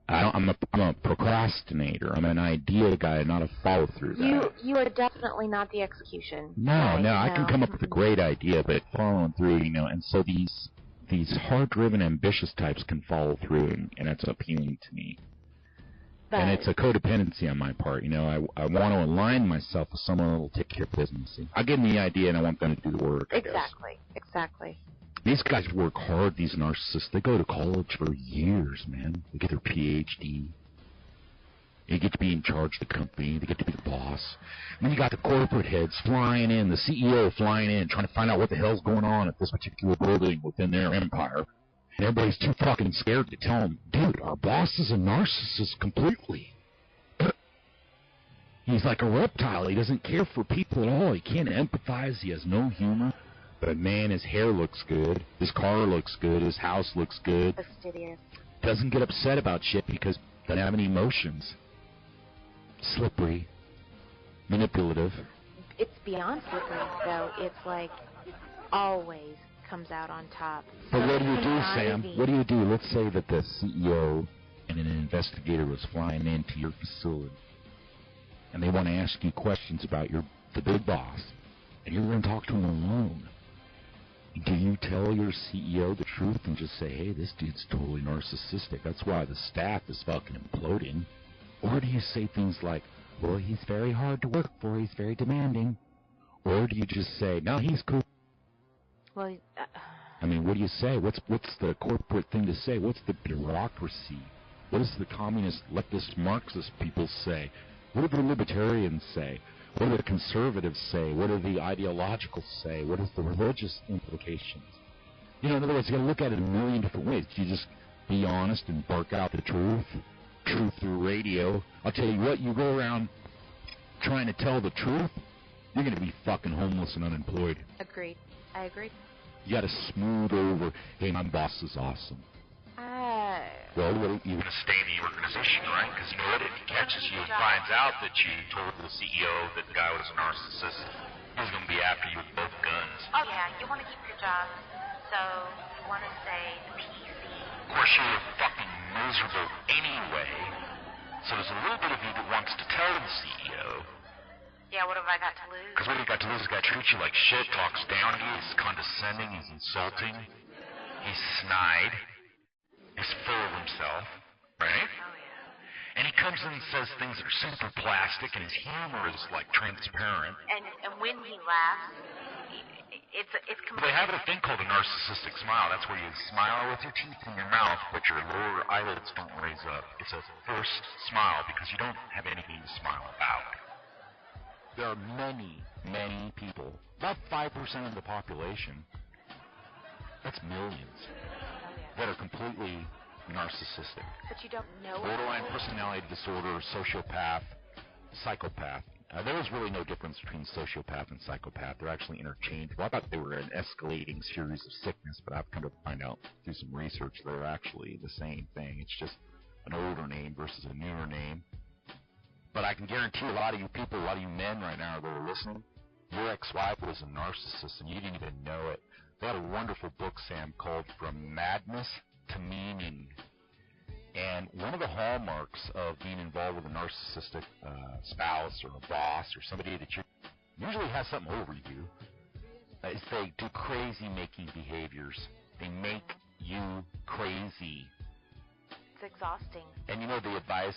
Speaker 6: I'm a procrastinator. I'm an idea guy, not a follow-through guy.
Speaker 3: You are definitely not the execution.
Speaker 6: No, I can come up with a great idea, but following through, and so these hard-driven, ambitious types can follow through, and it's appealing to me. But, and it's a codependency on my part. I want to align myself with someone that will take care of business. I give them the idea, and I want them to do the work.
Speaker 3: Exactly.
Speaker 6: These guys work hard, these narcissists. They go to college for years, man. They get their PhD. They get to be in charge of the company. They get to be the boss. And then you got the corporate heads flying in, the CEO flying in, trying to find out what the hell's going on at this particular building within their empire. And everybody's too fucking scared to tell them, dude, our boss is a narcissist completely. He's like a reptile. He doesn't care for people at all. He can't empathize. He has no humor. But man, his hair looks good, his car looks good, his house looks good.
Speaker 3: Fastidious.
Speaker 6: Doesn't get upset about shit because doesn't have any emotions. Slippery. Manipulative.
Speaker 3: It's beyond slippery, though. It's like always comes out on top.
Speaker 6: But what do you do, Sam? What do you do? Let's say that the CEO and an investigator was flying into your facility, and they want to ask you questions about the big boss, and you're going to talk to him alone. Do you tell your CEO the truth and just say, hey, this dude's totally narcissistic, that's why the staff is fucking imploding? Or do you say things like, well, he's very hard to work for, he's very demanding? Or do you just say, no, he's cool?
Speaker 3: Well,
Speaker 6: I mean, what do you say? What's the corporate thing to say? What's the bureaucracy? What does the communist, leftist, Marxist people say? What do the libertarians say? What do the conservatives say? What do the ideological say? What is the religious implications? In other words, you got to look at it a million different ways. Do you just be honest and bark out the truth through radio? I'll tell you what, you go around trying to tell the truth, you're going to be fucking homeless and unemployed.
Speaker 3: Agreed. I agree.
Speaker 6: You got to smooth over, hey, my boss is awesome. Well, you're going to
Speaker 5: stay in the organization, right? Because you know what? If he catches you and finds out that you told the CEO that the guy was a narcissist, he's going to be after you with both guns.
Speaker 3: Oh, yeah. You want to keep your job, so you want to stay PC.
Speaker 5: Of course, you're fucking miserable anyway, so there's a little bit of you that wants to tell the CEO.
Speaker 3: Yeah, what have I got to lose?
Speaker 5: Because what have you got to lose? The guy treats you like shit, talks down to you, he's condescending, he's insulting, he's snide. He's full of himself, right?
Speaker 3: Oh, yeah.
Speaker 5: And he comes in and says things that are super plastic, and his humor is, like, transparent.
Speaker 3: And when he laughs, it's completely...
Speaker 5: They have a thing called a narcissistic smile. That's where you smile with your teeth in your mouth, but your lower eyelids don't raise up. It's a forced smile because you don't have anything to smile about. There are many, many people, about 5% of the population, that's millions, that are completely narcissistic.
Speaker 3: But you don't know
Speaker 5: Borderline personality disorder, sociopath, psychopath. There is really no difference between sociopath and psychopath. They're actually interchangeable. I thought they were an escalating series of sickness, but I've come to find out through some research they're actually the same thing. It's just an older name versus a newer name. But I can guarantee a lot of you people, a lot of you men right now that are listening, your ex-wife was a narcissist and you didn't even know it. They had a wonderful book, Sam, called From Madness to Meaning. And one of the hallmarks of being involved with a narcissistic spouse or a boss or somebody that you usually has something over you is they do crazy-making behaviors. They make you crazy.
Speaker 3: It's exhausting.
Speaker 5: And you know the advice,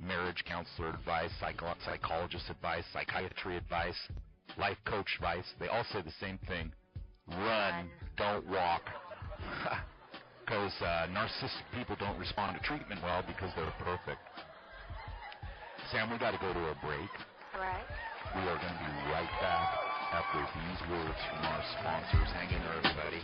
Speaker 5: marriage counselor advice, psychologist advice, psychiatry advice, life coach advice, they all say the same thing. Run, don't walk. Because narcissistic people don't respond to treatment well because they're perfect. Sam, we got to go to a break.
Speaker 3: All right.
Speaker 5: We are going to be right back after these words from our sponsors. Hang in there, everybody.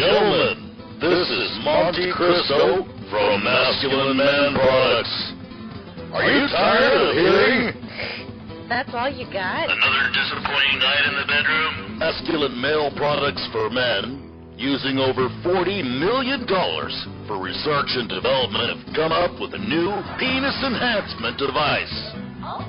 Speaker 2: gentlemen, this is Monte Cristo from Masculine Man Products. Are you tired of hearing?
Speaker 3: That's all you got?
Speaker 2: Another disappointing night in the bedroom? Masculine male products for men, using over $40 million for research and development, have come up with a new penis enhancement device.
Speaker 3: Oh.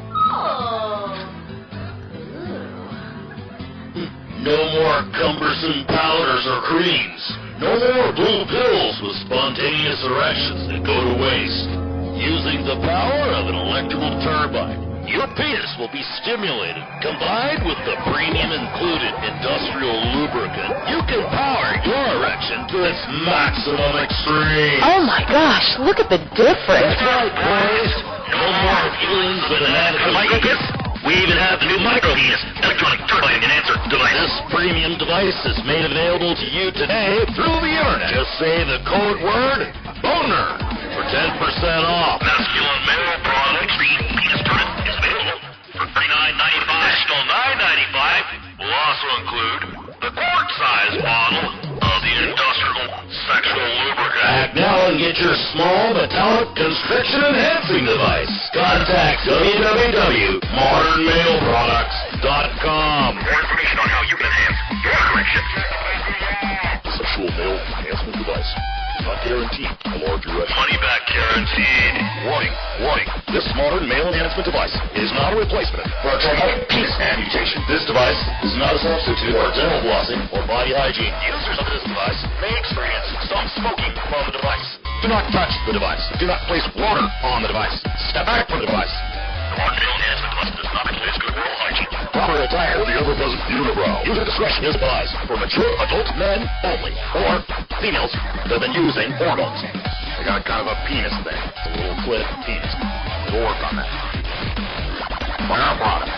Speaker 2: No more cumbersome powders or creams. No more blue pills with spontaneous erections that go to waste. Using the power of an electrical turbine, your penis will be stimulated. Combined with the premium included industrial lubricant, you can power your erection to its maximum extreme.
Speaker 3: Oh my gosh, look at the difference.
Speaker 2: That's right, boys. No more feelings of inadequacy. We even have the new micro-penis electronic turbine enhancer device. This premium device is made available to you today through the internet. Just say the code word BONER for 10% off. Masculine male products. The penis turret is available for $39.95. Additional $9.95 will also include the quart-size bottle of the industrial sexual lubricant. Act now and get your small metallic constriction enhancing device. Contact www.modernmaleproducts.com.
Speaker 4: More information on how you can enhance your erection.
Speaker 2: Sexual male enhancement device. Not guaranteed a large erection.
Speaker 4: Money back guaranteed.
Speaker 2: Warning, warning. This modern male enhancement device is not a replacement for a traumatic penis amputation. This device is not a substitute for dental flossing or body hygiene. Users of this device may experience some smoking from the device. Do not touch the device. Do not place water on the device. Step back from the device.
Speaker 4: The modern male enhancement device does not replace good oral hygiene.
Speaker 2: Proper attire or the ever-present unibrow. User discretion is advised for mature adult men only, or females that have been using hormones. They got kind of a penis thing. It's a little clit penis. We'll work on that. Buy our product.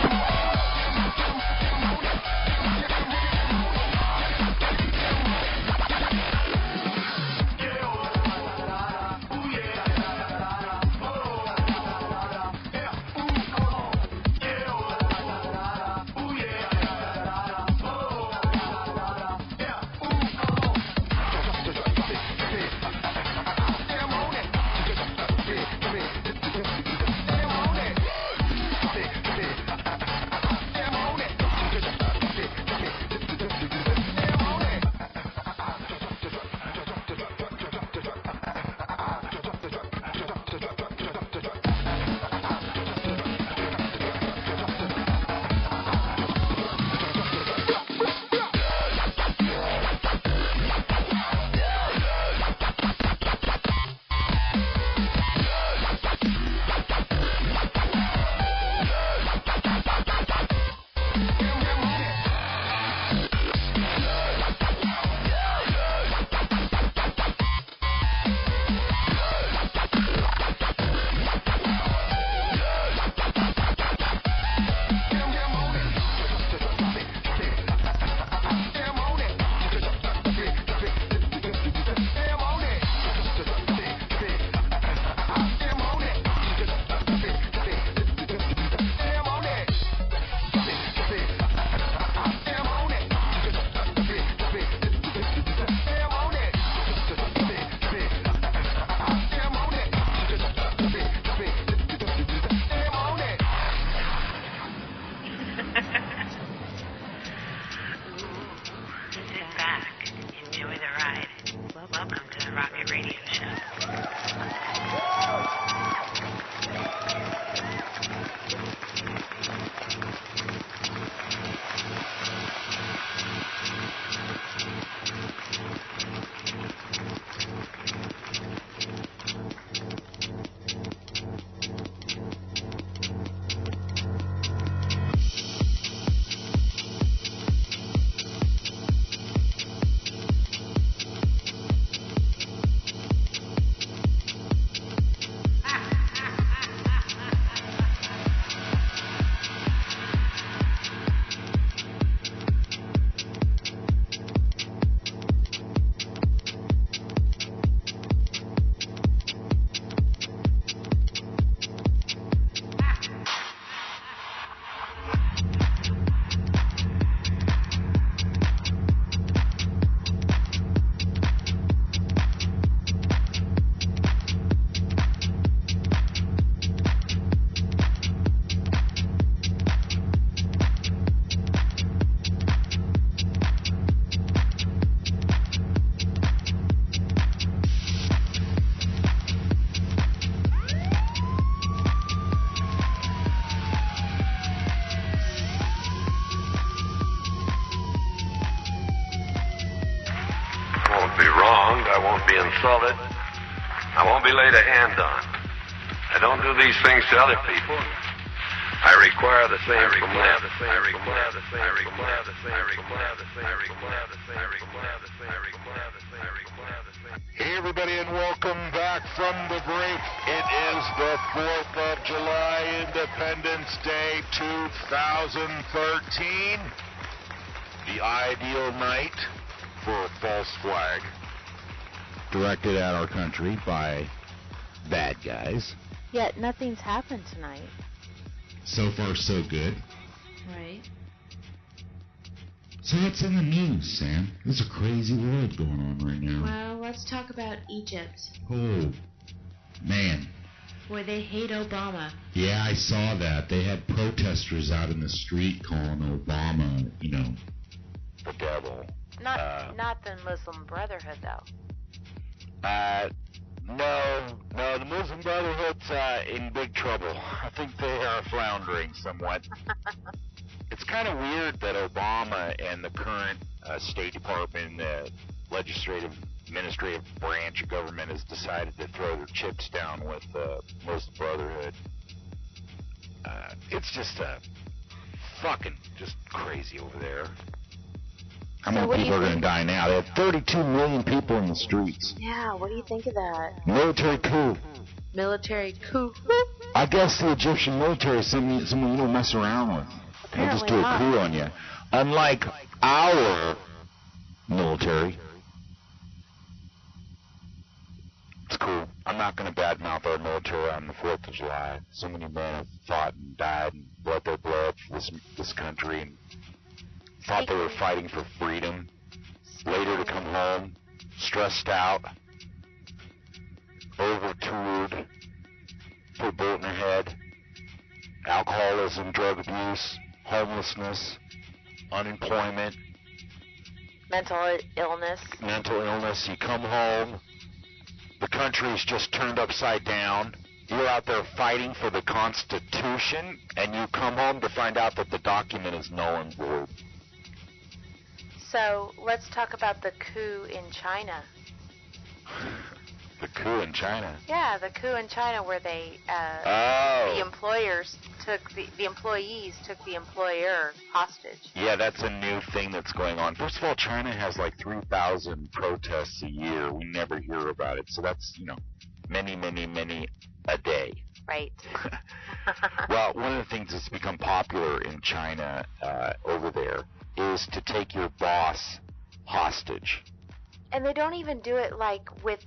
Speaker 7: I won't be insulted. I won't be laid a hand on. I don't do these things to other people. I require the same from them.
Speaker 2: Hey everybody, and welcome back from the break. It is the 4th of July, Independence Day 2013. The ideal night for a false flag directed at our country by bad guys.
Speaker 8: Yet nothing's happened tonight.
Speaker 6: So far, so good.
Speaker 8: Right.
Speaker 6: So what's in the news, Sam? There's a crazy world going on right now.
Speaker 8: Well, let's talk about Egypt.
Speaker 6: Oh, man.
Speaker 8: Boy, they hate Obama.
Speaker 6: Yeah, I saw that. They had protesters out in the street calling Obama,
Speaker 2: The devil.
Speaker 8: Not the Muslim Brotherhood, though.
Speaker 2: No, the Muslim Brotherhood's in big trouble. I think they are floundering somewhat. It's kind of weird that Obama and the current State Department, legislative, administrative branch of government has decided to throw their chips down with Muslim Brotherhood. It's just fucking just crazy over there. How many people are going to die now? They have 32 million people in the streets.
Speaker 8: Yeah, what do you think of that?
Speaker 2: Military coup.
Speaker 8: Military coup?
Speaker 2: I guess the Egyptian military is someone you don't mess around with. They'll just do a coup on you. Unlike our military. It's cool. I'm not going to badmouth our military on the 4th of July. So many men have fought and died and bled their blood for this country and thought they were fighting for freedom. Later to come home, stressed out, over-toured, put a bullet in their head, alcoholism, drug abuse, homelessness, unemployment,
Speaker 8: mental illness.
Speaker 2: You come home, the country's just turned upside down. You're out there fighting for the Constitution, and you come home to find out that the document is null and void.
Speaker 8: So let's talk about the coup in China.
Speaker 2: The coup in China?
Speaker 8: Yeah, the coup in China where the employees took the employer hostage.
Speaker 2: Yeah, that's a new thing that's going on. First of all, China has like 3,000 protests a year. We never hear about it. So that's, many, many, many a day.
Speaker 8: Right.
Speaker 2: Well, one of the things that's become popular in China over there is to take your boss hostage.
Speaker 8: And they don't even do it like with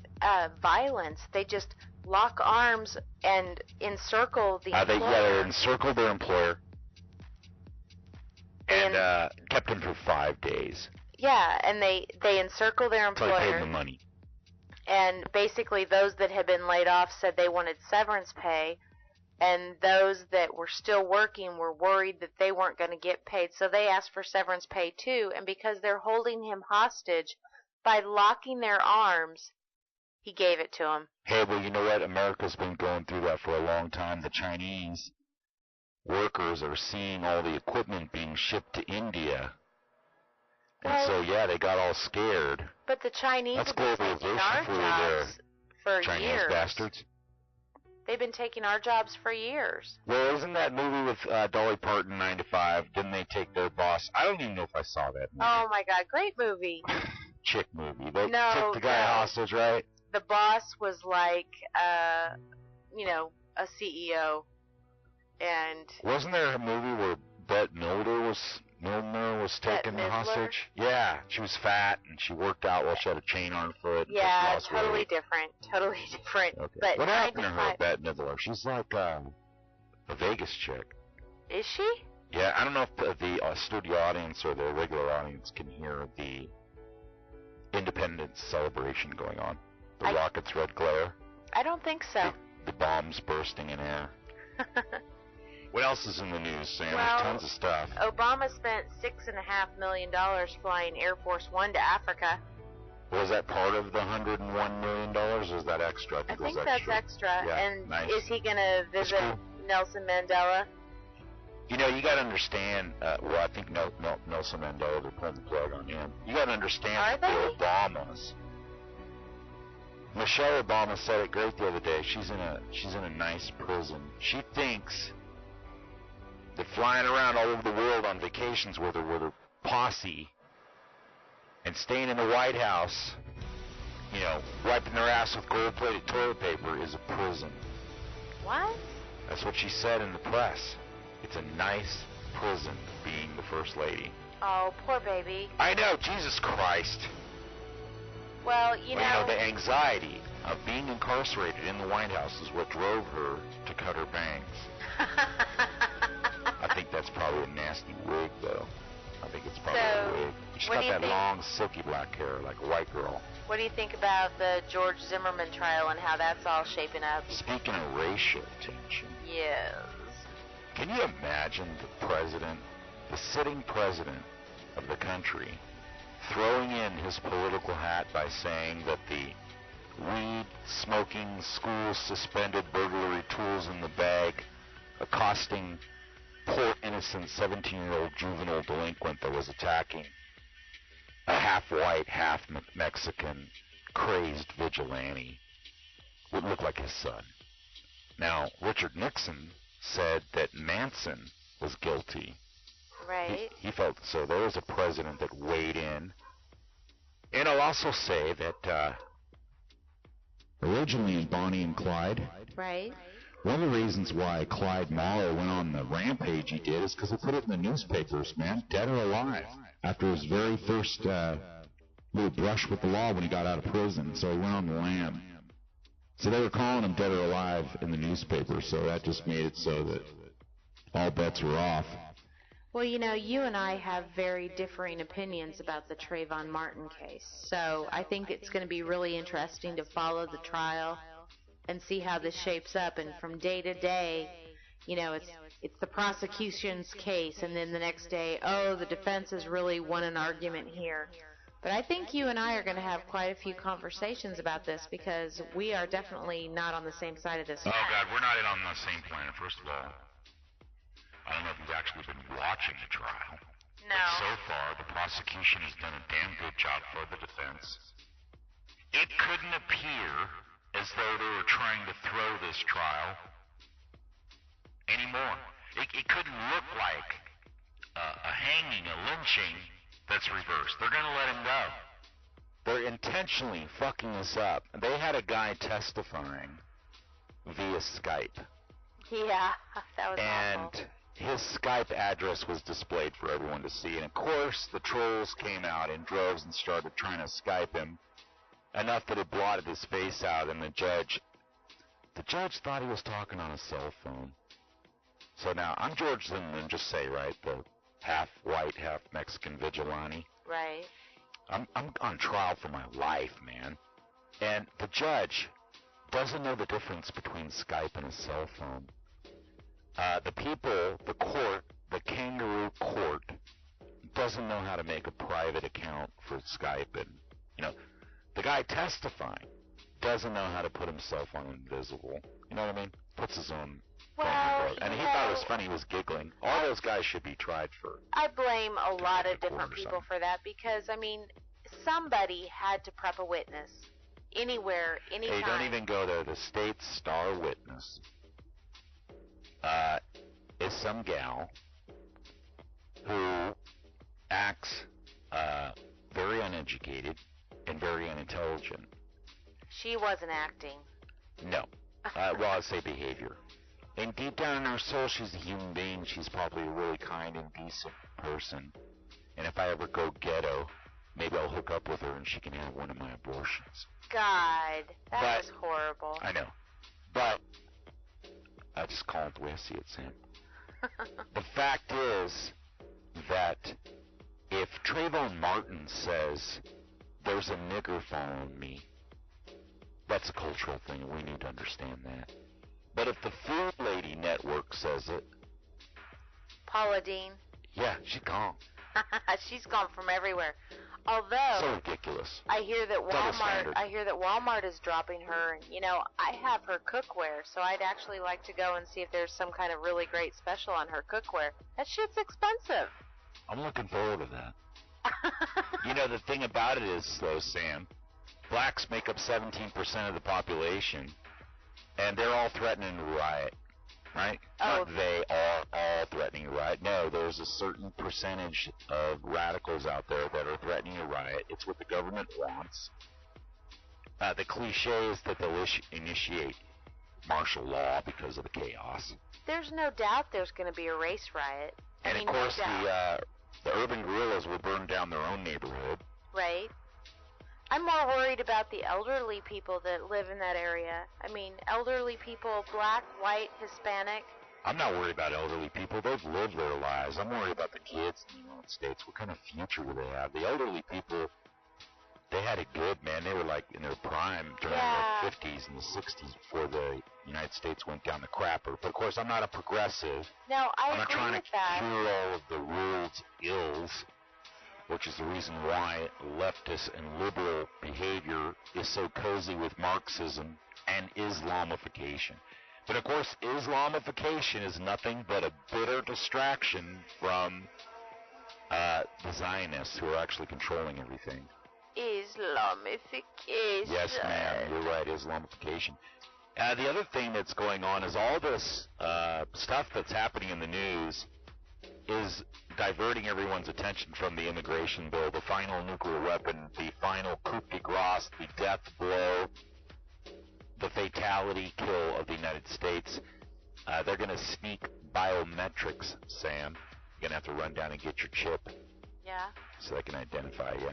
Speaker 8: violence. They just lock arms and encircle the employer.
Speaker 2: They encircled their employer and kept him for 5 days.
Speaker 8: Yeah, and they encircle their employer.
Speaker 2: So they paid them money.
Speaker 8: And basically those that had been laid off said they wanted severance pay. And those that were still working were worried that they weren't going to get paid, so they asked for severance pay too. And because they're holding him hostage, by locking their arms, he gave it to them.
Speaker 2: Hey, well, you know what? America's been going through that for a long time. The Chinese workers are seeing all the equipment being shipped to India. And so, yeah, they got all scared.
Speaker 8: But the Chinese
Speaker 2: That's
Speaker 8: have been taking our jobs for
Speaker 2: Chinese
Speaker 8: years.
Speaker 2: bastards.
Speaker 8: They've been taking our jobs for years.
Speaker 2: Well, isn't that movie with Dolly Parton, 9 to 5? Didn't they take their boss? I don't even know if I saw that movie.
Speaker 8: Oh, my God. Great movie.
Speaker 2: Chick movie. They took the guy hostage, right?
Speaker 8: The boss was like, a CEO. And
Speaker 2: wasn't there a movie where Bette Midler was taken hostage? Yeah, she was fat and she worked out while she had a chain on her foot.
Speaker 8: Yeah, totally different.
Speaker 2: Okay.
Speaker 8: But
Speaker 2: what happened to her, Bette Midler? She's like a Vegas chick.
Speaker 8: Is she?
Speaker 2: Yeah, I don't know if the studio audience or the regular audience can hear the Independence celebration going on. The rocket's red glare.
Speaker 8: I don't think so.
Speaker 2: The bombs bursting in air. What else is in the news, Sam?
Speaker 8: Well,
Speaker 2: there's tons of stuff.
Speaker 8: Obama spent $6.5 million flying Air Force One to Africa.
Speaker 2: Was that part of the $101 million, or is that extra?
Speaker 8: I think that's extra.
Speaker 2: Yeah,
Speaker 8: and
Speaker 2: nice.
Speaker 8: Is he going to visit Nelson Mandela?
Speaker 2: You got to understand, I think Nelson Mandela, they're pulling the plug on him. You got to understand the Obamas
Speaker 5: Michelle Obama said it great the other day. She's in a nice prison. She thinks that flying around all over the world on vacations with her posse and staying in the White House, you know, wiping their ass with gold-plated toilet paper is a prison.
Speaker 8: What?
Speaker 5: That's what she said in the press. It's a nice prison being the First Lady.
Speaker 8: Oh, poor baby.
Speaker 5: I know, Jesus Christ.
Speaker 8: Well, you know,
Speaker 5: the anxiety of being incarcerated in the White House is what drove her to cut her bangs. I think that's probably a nasty wig, though. I think it's probably a wig. She's got that long, silky black hair like a white girl.
Speaker 8: What do you think about the George Zimmerman trial and how that's all shaping up?
Speaker 5: Speaking of racial tension.
Speaker 8: Yes.
Speaker 5: Can you imagine the president, the sitting president of the country, throwing in his political hat by saying that the weed-smoking, school-suspended burglary tools in the bag accosting poor innocent 17-year-old juvenile delinquent that was attacking a half-white, half-Mexican crazed vigilante would look like his son. Now, Richard Nixon said that Manson was guilty.
Speaker 8: Right.
Speaker 5: He felt so. There was a president that weighed in. And I'll also say that originally in Bonnie and Clyde,
Speaker 8: right,
Speaker 5: one of the reasons why Clyde Mahler went on the rampage he did is because he put it in the newspapers, man, dead or alive, after his very first little brush with the law when he got out of prison. So he went on the lam. So they were calling him dead or alive in the newspaper, so that just made it so that all bets were off.
Speaker 8: Well, you know, you and I have very differing opinions about the Trayvon Martin case, so I think it's going to be really interesting to follow the trial and see how this shapes up. And from day to day, you know, it's the prosecution's case, and then the next day, oh, the defense has really won an argument here. But I think you and I are going to have quite a few conversations about this because we are definitely not on the same side of this.
Speaker 5: Oh, God, we're not in on the same planet, first of all. I don't know if you've actually been watching the trial.
Speaker 8: No.
Speaker 5: But so far, the prosecution has done a damn good job for the defense. It couldn't appear as though they were trying to throw this trial anymore. It couldn't look like a hanging, a lynching that's reversed. They're going to let him go. They're intentionally fucking this up. They had a guy testifying via Skype.
Speaker 8: Yeah, that was awful.
Speaker 5: And his Skype address was displayed for everyone to see. And, of course, the trolls came out in droves and started trying to Skype him, enough that it blotted his face out. And the judge thought he was talking on a cell phone. So now, I'm George Zimmerman, just say, right, the half-white, half-Mexican vigilante.
Speaker 8: Right.
Speaker 5: I'm on trial for my life, man. And the judge doesn't know the difference between Skype and a cell phone. The court, the kangaroo court, doesn't know how to make a private account for Skype. And, you know, the guy testifying doesn't know how to put himself on invisible. You know what I mean? Puts his own phone number. And he thought it was funny. He was giggling. All those guys should be tried for.
Speaker 8: I blame a lot of different people for that because, I mean, somebody had to prep a witness. Anywhere, anytime.
Speaker 5: Hey, don't even go there. The state's star witness is some gal who acts very uneducated and very unintelligent.
Speaker 8: She wasn't acting.
Speaker 5: No. Well, I'd say behavior. And deep down in her soul, she's a human being. She's probably a really kind and decent person. And if I ever go ghetto, maybe I'll hook up with her and she can have one of my abortions.
Speaker 8: God, that was horrible.
Speaker 5: I know. But I just call it the way I see it, Sam. The fact is that if Trayvon Martin says there's a nigger following me, that's a cultural thing, and we need to understand that. But if the Food Lady Network says it...
Speaker 8: Paula Deen?
Speaker 5: Yeah, she's gone.
Speaker 8: She's gone from everywhere. Although...
Speaker 5: So ridiculous.
Speaker 8: I hear that Walmart is dropping her. And, you know, I have her cookware, so I'd actually like to go and see if there's some kind of really great special on her cookware. That shit's expensive.
Speaker 5: I'm looking forward to that. You know, the thing about it is, though, Sam,
Speaker 6: blacks make up 17% of the population, and they're all threatening to riot, right?
Speaker 8: Oh.
Speaker 6: Not they are all threatening to riot. No, there's a certain percentage of radicals out there that are threatening to riot. It's what the government wants. The cliche is that they'll initiate martial law because of the chaos.
Speaker 8: There's no doubt there's going to be a race riot.
Speaker 6: And of course, the urban guerrillas will burn down their own neighborhood.
Speaker 8: Right. I'm more worried about the elderly people that live in that area. I mean, elderly people, black, white, Hispanic.
Speaker 6: I'm not worried about elderly people. They've lived their lives. I'm worried about the kids in the United States. What kind of future will they have? The elderly people, they had it good, man. They were like in their prime during the 50s and the 60s before the United States went down the crapper. But of course, I'm not a progressive.
Speaker 8: No,
Speaker 6: I'm not
Speaker 8: agree
Speaker 6: trying
Speaker 8: with
Speaker 6: to
Speaker 8: that.
Speaker 6: cure all of the world's ills, which is the reason why leftist and liberal behavior is so cozy with Marxism and Islamification. But of course, Islamification is nothing but a bitter distraction from the Zionists who are actually controlling everything.
Speaker 8: Islamification.
Speaker 6: Yes, ma'am, you're right, Islamification. The other thing that's going on is all this stuff that's happening in the news is diverting everyone's attention from the immigration bill, the final nuclear weapon, the final coup de grace, the death blow, the fatality kill of the United States. They're going to sneak biometrics, Sam. You're going to have to run down and get your chip.
Speaker 8: Yeah.
Speaker 6: So they can identify you.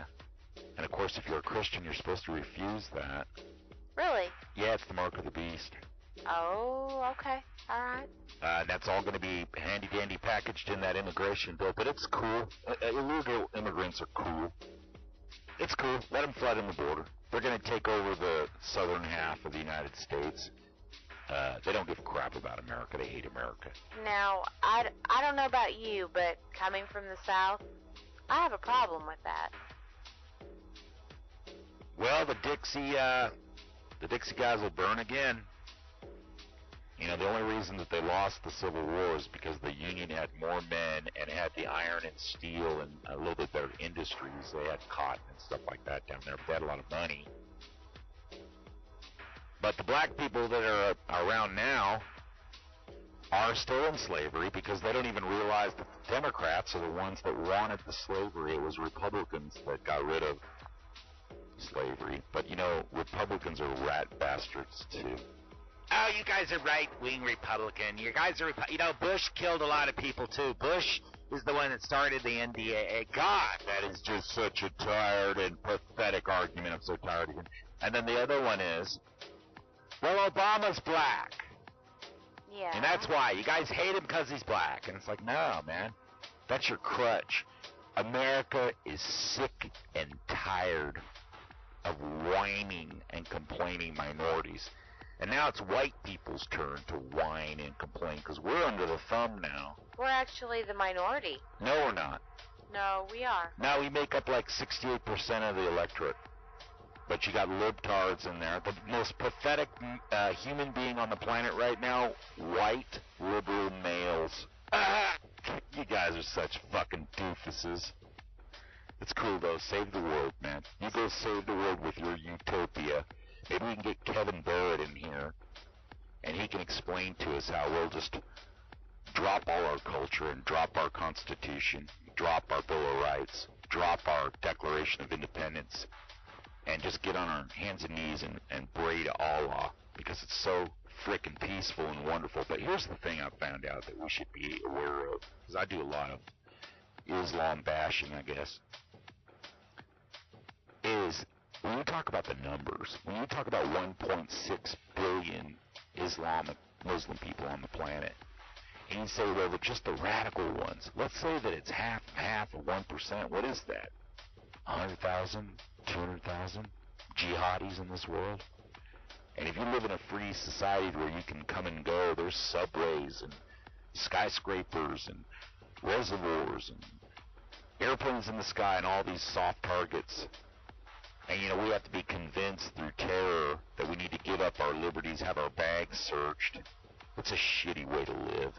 Speaker 6: And of course, if you're a Christian, you're supposed to refuse that.
Speaker 8: Really?
Speaker 6: Yeah, it's the mark of the beast.
Speaker 8: Oh, okay. All right.
Speaker 6: And that's all going to be handy-dandy packaged in that immigration bill. But it's cool. Illegal immigrants are cool. It's cool. Let them flood in the border. They're going to take over the southern half of the United States. They don't give a crap about America. They hate America.
Speaker 8: Now, I don't know about you, but coming from the South, I have a problem with that.
Speaker 6: Well, the Dixie guys will burn again. You know, the only reason that they lost the Civil War is because the Union had more men and had the iron and steel and a little bit better industries. They had cotton and stuff like that down there, but they had a lot of money. But the black people that are around now are still in slavery because they don't even realize that the Democrats are the ones that wanted the slavery. It was Republicans that got rid of slavery. But, you know, Republicans are rat bastards, too.
Speaker 5: Oh, you guys are right-wing Republican. You guys are, you know, Bush killed a lot of people, too. Bush is the one that started the NDAA. God,
Speaker 6: that is just such a tired and pathetic argument. I'm so tired of it. And then the other one is, well, Obama's black.
Speaker 8: Yeah.
Speaker 6: And that's why. You guys hate him because he's black. And it's like, no, man. That's your crutch. America is sick and tired of whining and complaining minorities. And now it's white people's turn to whine and complain because we're under the thumb now.
Speaker 8: We're actually the minority.
Speaker 6: No, we're not.
Speaker 8: No, we are.
Speaker 6: Now we make up like 68% of the electorate. But you got libtards in there. The most pathetic human being on the planet right now, white liberal males. You guys are such fucking doofuses. It's cool though. Save the world, man. You go save the world with your utopia. Maybe we can get Kevin Barrett in here, and he can explain to us how we'll just drop all our culture and drop our Constitution, drop our Bill of Rights, drop our Declaration of Independence, and just get on our hands and knees and pray to Allah, because it's so frickin' peaceful and wonderful. But here's the thing I found out that we should be aware of, because I do a lot of Islam bashing, I guess, is when you talk about the numbers, when you talk about 1.6 billion Muslim people on the planet, and you say, well, they're just the radical ones. Let's say that it's half of 1%. What is that? 100,000, 200,000 jihadis in this world? And if you live in a free society where you can come and go, there's subways and skyscrapers and reservoirs and airplanes in the sky and all these soft targets. And, you know, we have to be convinced through terror that we need to give up our liberties, have our bags searched. It's a shitty way to live.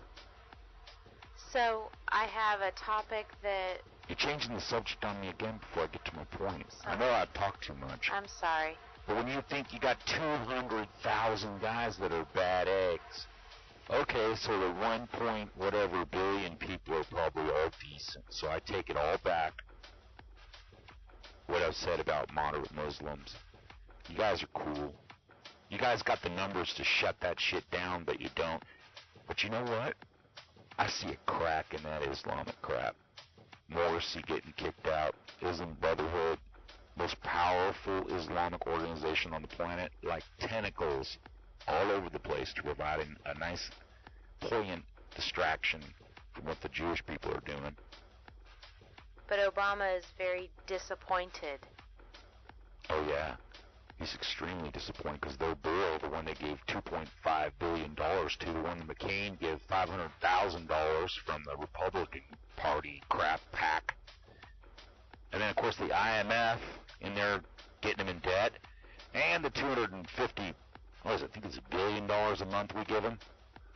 Speaker 8: So, I have a topic that
Speaker 5: You're changing the subject on me again before I get to my point. I know I talk too much.
Speaker 8: I'm sorry.
Speaker 5: But when you think you got 200,000 guys that are bad eggs, okay, so the 1 point whatever billion people are probably all decent. So I take it all back. What I've said about moderate Muslims. You guys are cool. You guys got the numbers to shut that shit down, but you don't. But you know what? I see a crack in that Islamic crap. Morsi getting kicked out. Islam Brotherhood, most powerful Islamic organization on the planet, like tentacles all over the place to provide a nice, poignant distraction from what the Jewish people are doing.
Speaker 8: But Obama is very disappointed.
Speaker 5: Oh, yeah. He's extremely disappointed because their bill, the one they gave $2.5 billion to, the one McCain gave $500,000 from the Republican Party crap pack. And then, of course, the IMF in there getting him in debt. And the 250, what is it, I think it's $1 billion a month we give him.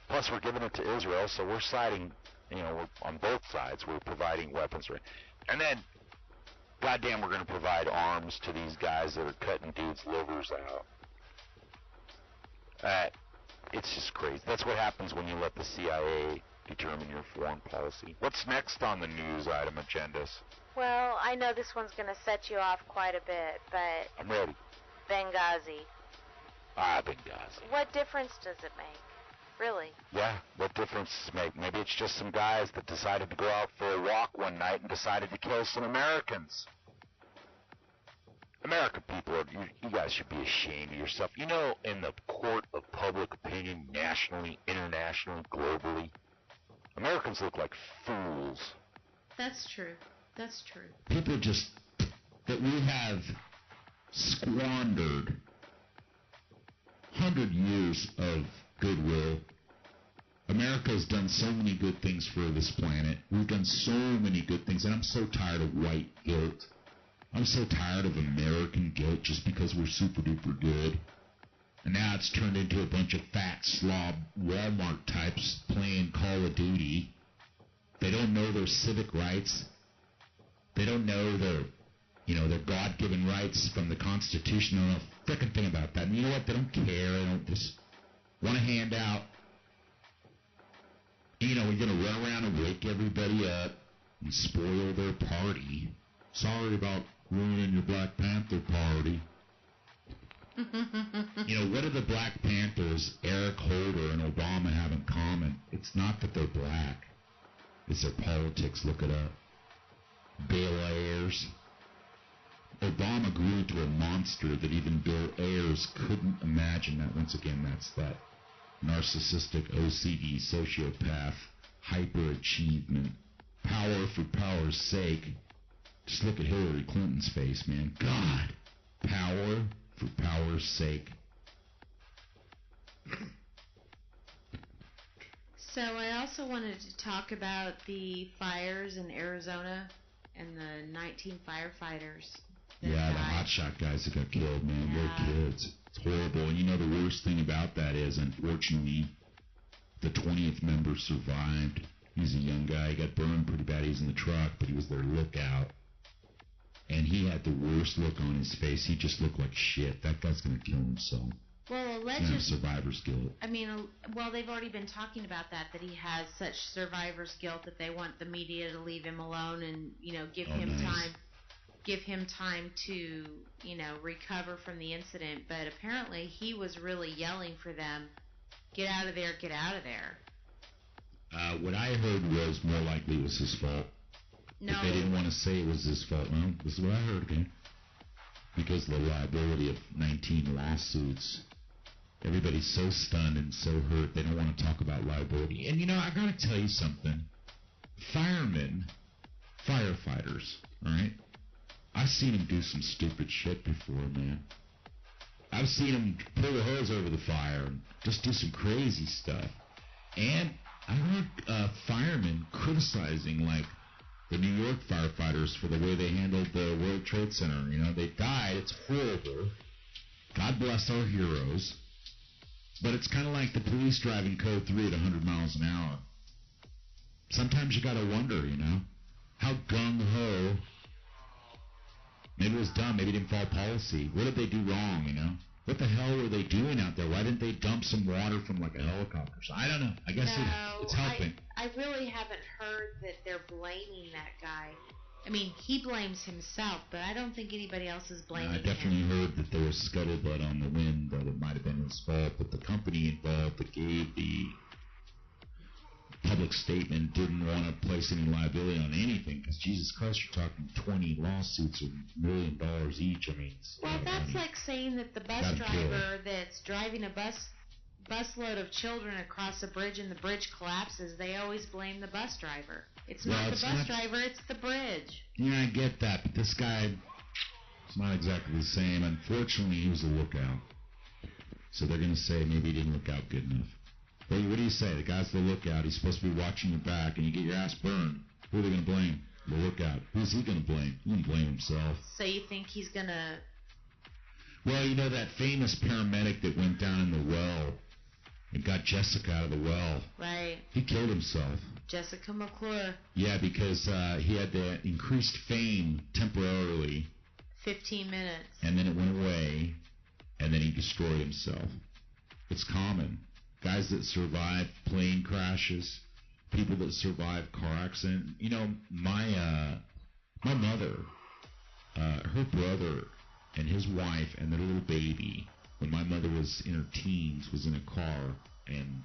Speaker 5: Plus, we're giving it to Israel, so we're siding, we're on both sides. We're providing weapons. And then, goddamn, we're going to provide arms to these guys that are cutting dudes' livers out. It's just crazy. That's what happens when you let the CIA determine your foreign policy. What's next on the news item agendas?
Speaker 8: Well, I know this one's going to set you off quite a bit, but...
Speaker 5: I'm ready.
Speaker 8: Benghazi.
Speaker 5: Benghazi.
Speaker 8: What difference does it make? Really?
Speaker 5: Yeah, what difference does it make? Maybe it's just some guys that decided to go out for a walk one night and decided to kill some Americans. American people, you guys should be ashamed of yourself. You know, in the court of public opinion, nationally, internationally, globally, Americans look like fools.
Speaker 9: That's true. That's true.
Speaker 6: People just, that we have squandered 100 years of goodwill. America has done so many good things for this planet. We've done so many good things, and I'm so tired of white guilt. I'm so tired of American guilt just because we're super duper good. And now it's turned into a bunch of fat slob Walmart types playing Call of Duty. They don't know their civic rights. They don't know their God-given rights from the Constitution. They don't know a frickin' thing about that. And you know what? They don't care. They don't just want a handout. We're going to run around and wake everybody up and spoil their party. Sorry about ruining your Black Panther party. What do the Black Panthers, Eric Holder and Obama have in common? It's not that they're black. It's their politics. Look it up. Bill Ayers. Obama grew into a monster that even Bill Ayers couldn't imagine. That once again, that's that narcissistic OCD sociopath hyperachievement. Power for power's sake. Just look at Hillary Clinton's face, man. God. Power for power's sake.
Speaker 9: So I also wanted to talk about the fires in Arizona and the 19 firefighters.
Speaker 6: Yeah, the hotshot guys that got killed, man. They're kids. It's horrible. And the worst thing about that is, unfortunately, the 20th member survived. He's a young guy. He got burned pretty bad. He was in the truck, but he was their lookout. And he had the worst look on his face. He just looked like shit. That guy's going to kill himself.
Speaker 9: Well, allegedly,
Speaker 6: survivor's guilt.
Speaker 9: I mean, they've already been talking about that he has such survivor's guilt that they want the media to leave him alone and, give him time to, recover from the incident. But apparently he was really yelling for them, get out of there, get out of there.
Speaker 6: What I heard was more likely it was his fault.
Speaker 9: No.
Speaker 6: But they didn't want to say it was his fault. No, this is what I heard, okay? Because of the liability of 19 lawsuits. Everybody's so stunned and so hurt, they don't want to talk about liability. And, I got to tell you something. Firefighters, all right? I've seen them do some stupid shit before, man. I've seen them pull the hose over the fire and just do some crazy stuff. And I heard firemen criticizing, the New York firefighters for the way they handled the World Trade Center. They died. It's horrible. God bless our heroes. But it's kind of like the police driving code 3 at 100 miles an hour. Sometimes you got to wonder, How gung-ho. Maybe it was dumb. Maybe it didn't follow policy. What did they do wrong, you know? What the hell were they doing out there? Why didn't they dump some water from, like, a helicopter? I don't know. I guess it's helping.
Speaker 9: I really haven't heard that they're blaming that guy. I mean, he blames himself, but I don't think anybody else is blaming him.
Speaker 6: I definitely heard that there was scuttlebutt on the wind, that it might have been his fault, but the company involved that gave the public statement didn't want to place any liability on anything, because Jesus Christ, you're talking 20 lawsuits of $1 million each. I mean,
Speaker 9: well, that's like saying that the bus driver that's driving a busload of children across a bridge and the bridge collapses, they always blame the bus driver. It's not the bus driver, it's the bridge.
Speaker 6: Yeah, I get that, but this guy is not exactly the same. Unfortunately, he was a lookout. So they're going to say maybe he didn't look out good enough. Well, what do you say? The guy's the lookout. He's supposed to be watching your back, and you get your ass burned. Who are they going to blame? The lookout. Who's he going to blame? He can blame himself.
Speaker 9: So you think he's going to...
Speaker 6: Well, you know that famous paramedic that went down in the well and got Jessica out of the well.
Speaker 9: Right.
Speaker 6: He killed himself.
Speaker 9: Jessica McClure.
Speaker 6: Yeah, because he had the increased fame temporarily.
Speaker 9: 15 minutes.
Speaker 6: And then it went away, and then he destroyed himself. It's common. Guys that survive plane crashes, people that survive car accidents. You know, my mother, her brother and his wife and their little baby, when my mother was in her teens, was in a car, and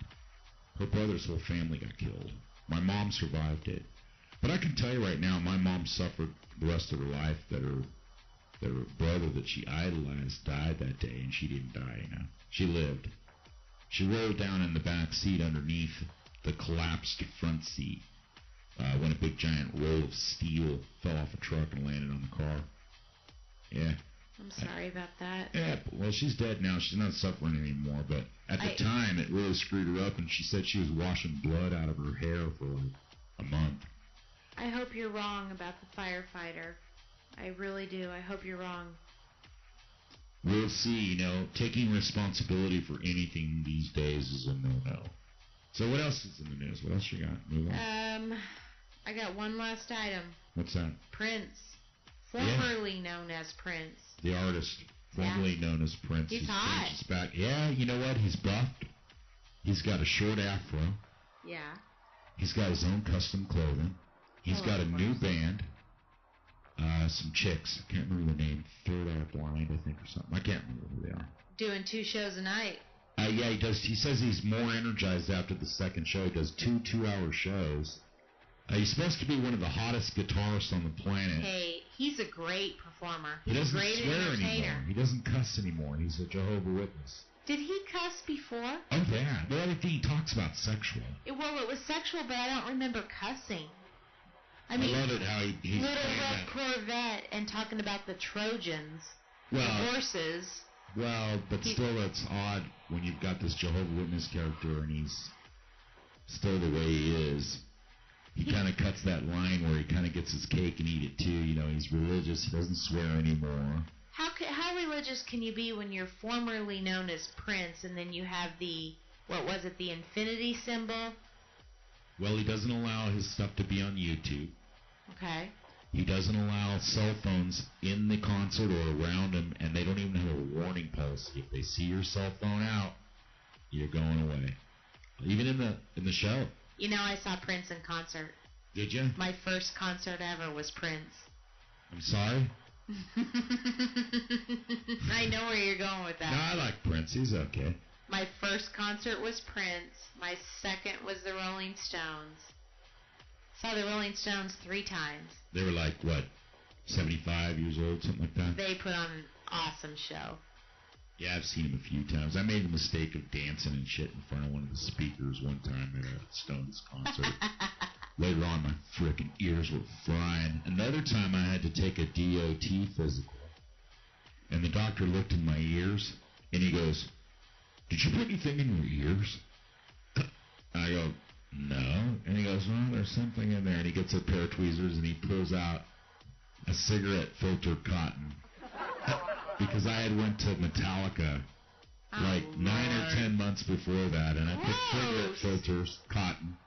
Speaker 6: her brother's whole family got killed. My mom survived it. But I can tell you right now, my mom suffered the rest of her life that her brother that she idolized died that day, and she didn't die, you know. She lived. She rolled down in the back seat underneath the collapsed front seat when a big giant roll of steel fell off a truck and landed on the car. Yeah.
Speaker 9: I'm sorry about that.
Speaker 6: Yeah, well, she's dead now. She's not suffering anymore, but at the time, it really screwed her up, and she said she was washing blood out of her hair for like a month.
Speaker 9: I hope you're wrong about the firefighter. I really do. I hope you're wrong.
Speaker 6: We'll see. You know, taking responsibility for anything these days is a no-no. So what else is in the news? What else you got? Move on.
Speaker 9: I got one last item.
Speaker 6: What's that?
Speaker 9: Prince. Formerly known as Prince.
Speaker 6: The artist. Formerly known as Prince.
Speaker 9: He's hot.
Speaker 6: He's back. Yeah, you know what? He's buffed. He's got a short afro.
Speaker 9: Yeah.
Speaker 6: He's got his own custom clothing. He's got a new band. Some chicks. I can't remember the name. Third Eye Blind, I think, or something. I can't remember who they are.
Speaker 9: Doing 2 shows a night.
Speaker 6: Yeah, he does. He says he's more energized after the second show. He does 2 2-hour shows. He's supposed to be one of the hottest guitarists on the planet.
Speaker 9: Hey, he's a great performer.
Speaker 6: He doesn't
Speaker 9: great
Speaker 6: swear anymore. He doesn't cuss anymore. He's a Jehovah's Witness.
Speaker 9: Did he cuss before?
Speaker 6: Oh, yeah. Well, everything he talks about is sexual.
Speaker 9: It was sexual, but I don't remember cussing. I mean,
Speaker 6: love it how he's
Speaker 9: Little Red Corvette and talking about the Trojans, the horses.
Speaker 6: Well, but still, it's odd when you've got this Jehovah's Witness character and he's still the way he is. He kind of cuts that line where he kind of gets his cake and eat it too. You know, he's religious. He doesn't swear anymore.
Speaker 9: How religious can you be when you're formerly known as Prince and then you have the infinity symbol?
Speaker 6: Well, he doesn't allow his stuff to be on YouTube.
Speaker 9: Okay.
Speaker 6: He doesn't allow cell phones in the concert or around him, and they don't even have a warning policy. If they see your cell phone out, you're going away. Even in the show.
Speaker 9: You know, I saw Prince in concert.
Speaker 6: Did you?
Speaker 9: My first concert ever was Prince.
Speaker 6: I'm sorry?
Speaker 9: I know where you're going with that.
Speaker 6: No, I like Prince. He's okay.
Speaker 9: My first concert was Prince. My second was the Rolling Stones. Saw the Rolling Stones 3 times.
Speaker 6: They were like, what, 75 years old, something like that?
Speaker 9: They put on an awesome show.
Speaker 6: Yeah, I've seen him a few times. I made the mistake of dancing and shit in front of one of the speakers one time at a Stones concert. Later on, my frickin' ears were frying. Another time, I had to take a DOT physical. And the doctor looked in my ears, and he goes, "Did you put anything in your ears?" I go, "No." And he goes, "Well, there's something in there." And he gets a pair of tweezers, and he pulls out a cigarette filter cotton. Because I had went to Metallica like 9 or 10 months before that, and I put cigarette filters, cotton,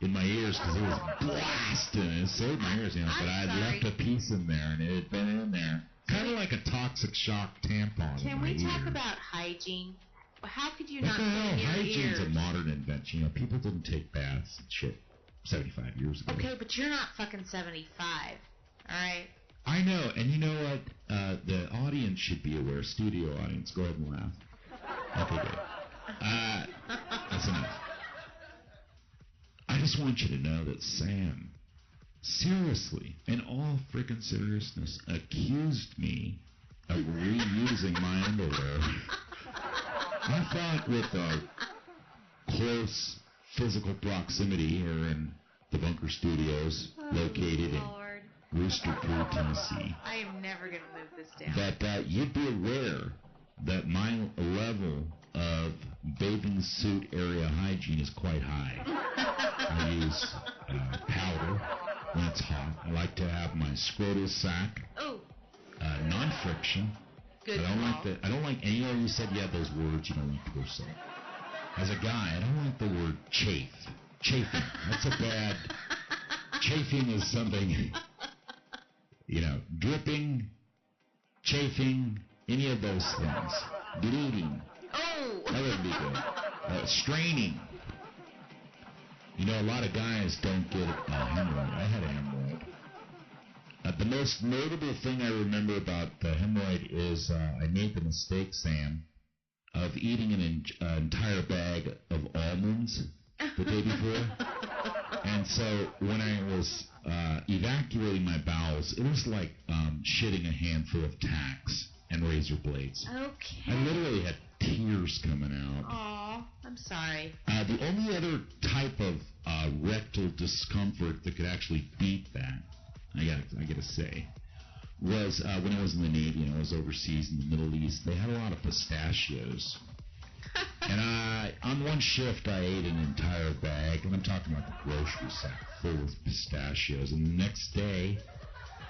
Speaker 6: in my ears because it was blasting. It saved my ears, you know. But I had left a piece in there, and it had been in there. Kind of like a toxic shock tampon.
Speaker 9: Can
Speaker 6: in my
Speaker 9: we talk
Speaker 6: ear.
Speaker 9: about hygiene? How could you
Speaker 6: What
Speaker 9: not
Speaker 6: the hell?
Speaker 9: clean your
Speaker 6: Hygiene's
Speaker 9: ears?
Speaker 6: a modern invention. You know, people didn't take baths and shit 75 years ago.
Speaker 9: Okay, but you're not fucking 75, all right?
Speaker 6: I know, and you know what? The audience should be aware. Studio audience, go ahead and laugh. Okay, good. That's enough. I just want you to know that Sam, seriously, in all freaking seriousness, accused me of reusing my underwear. I thought with close physical proximity here in the Bunker Studios, located in Rooster Creek, Tennessee,
Speaker 9: I am never going to move this down.
Speaker 6: that you'd be aware that my level of bathing suit area hygiene is quite high. I use powder when it's hot. I like to have my scrotal sack, non-friction.
Speaker 9: Good
Speaker 6: I don't like any of you said you had those words you don't like to say. As a guy, I don't like the word chafing. That's a bad. Chafing is something. You know, dripping, chafing, any of those things. Bleeding.
Speaker 9: Oh!
Speaker 6: That would be good. Straining. You know, a lot of guys don't get a hemorrhoid. I had a hemorrhoid. The most notable thing I remember about the hemorrhoid is I made the mistake, Sam, of eating an entire bag of almonds the day before. And so when I was evacuating my bowels, it was like shitting a handful of tacks and razor blades.
Speaker 9: Okay.
Speaker 6: I literally had tears coming out.
Speaker 9: Aw, I'm sorry.
Speaker 6: The only other type of rectal discomfort that could actually beat that, I gotta say, was when I was in the Navy and I was overseas in the Middle East. They had a lot of pistachios. And on one shift, I ate an entire bag, and I'm talking about the grocery sack full of pistachios. And the next day,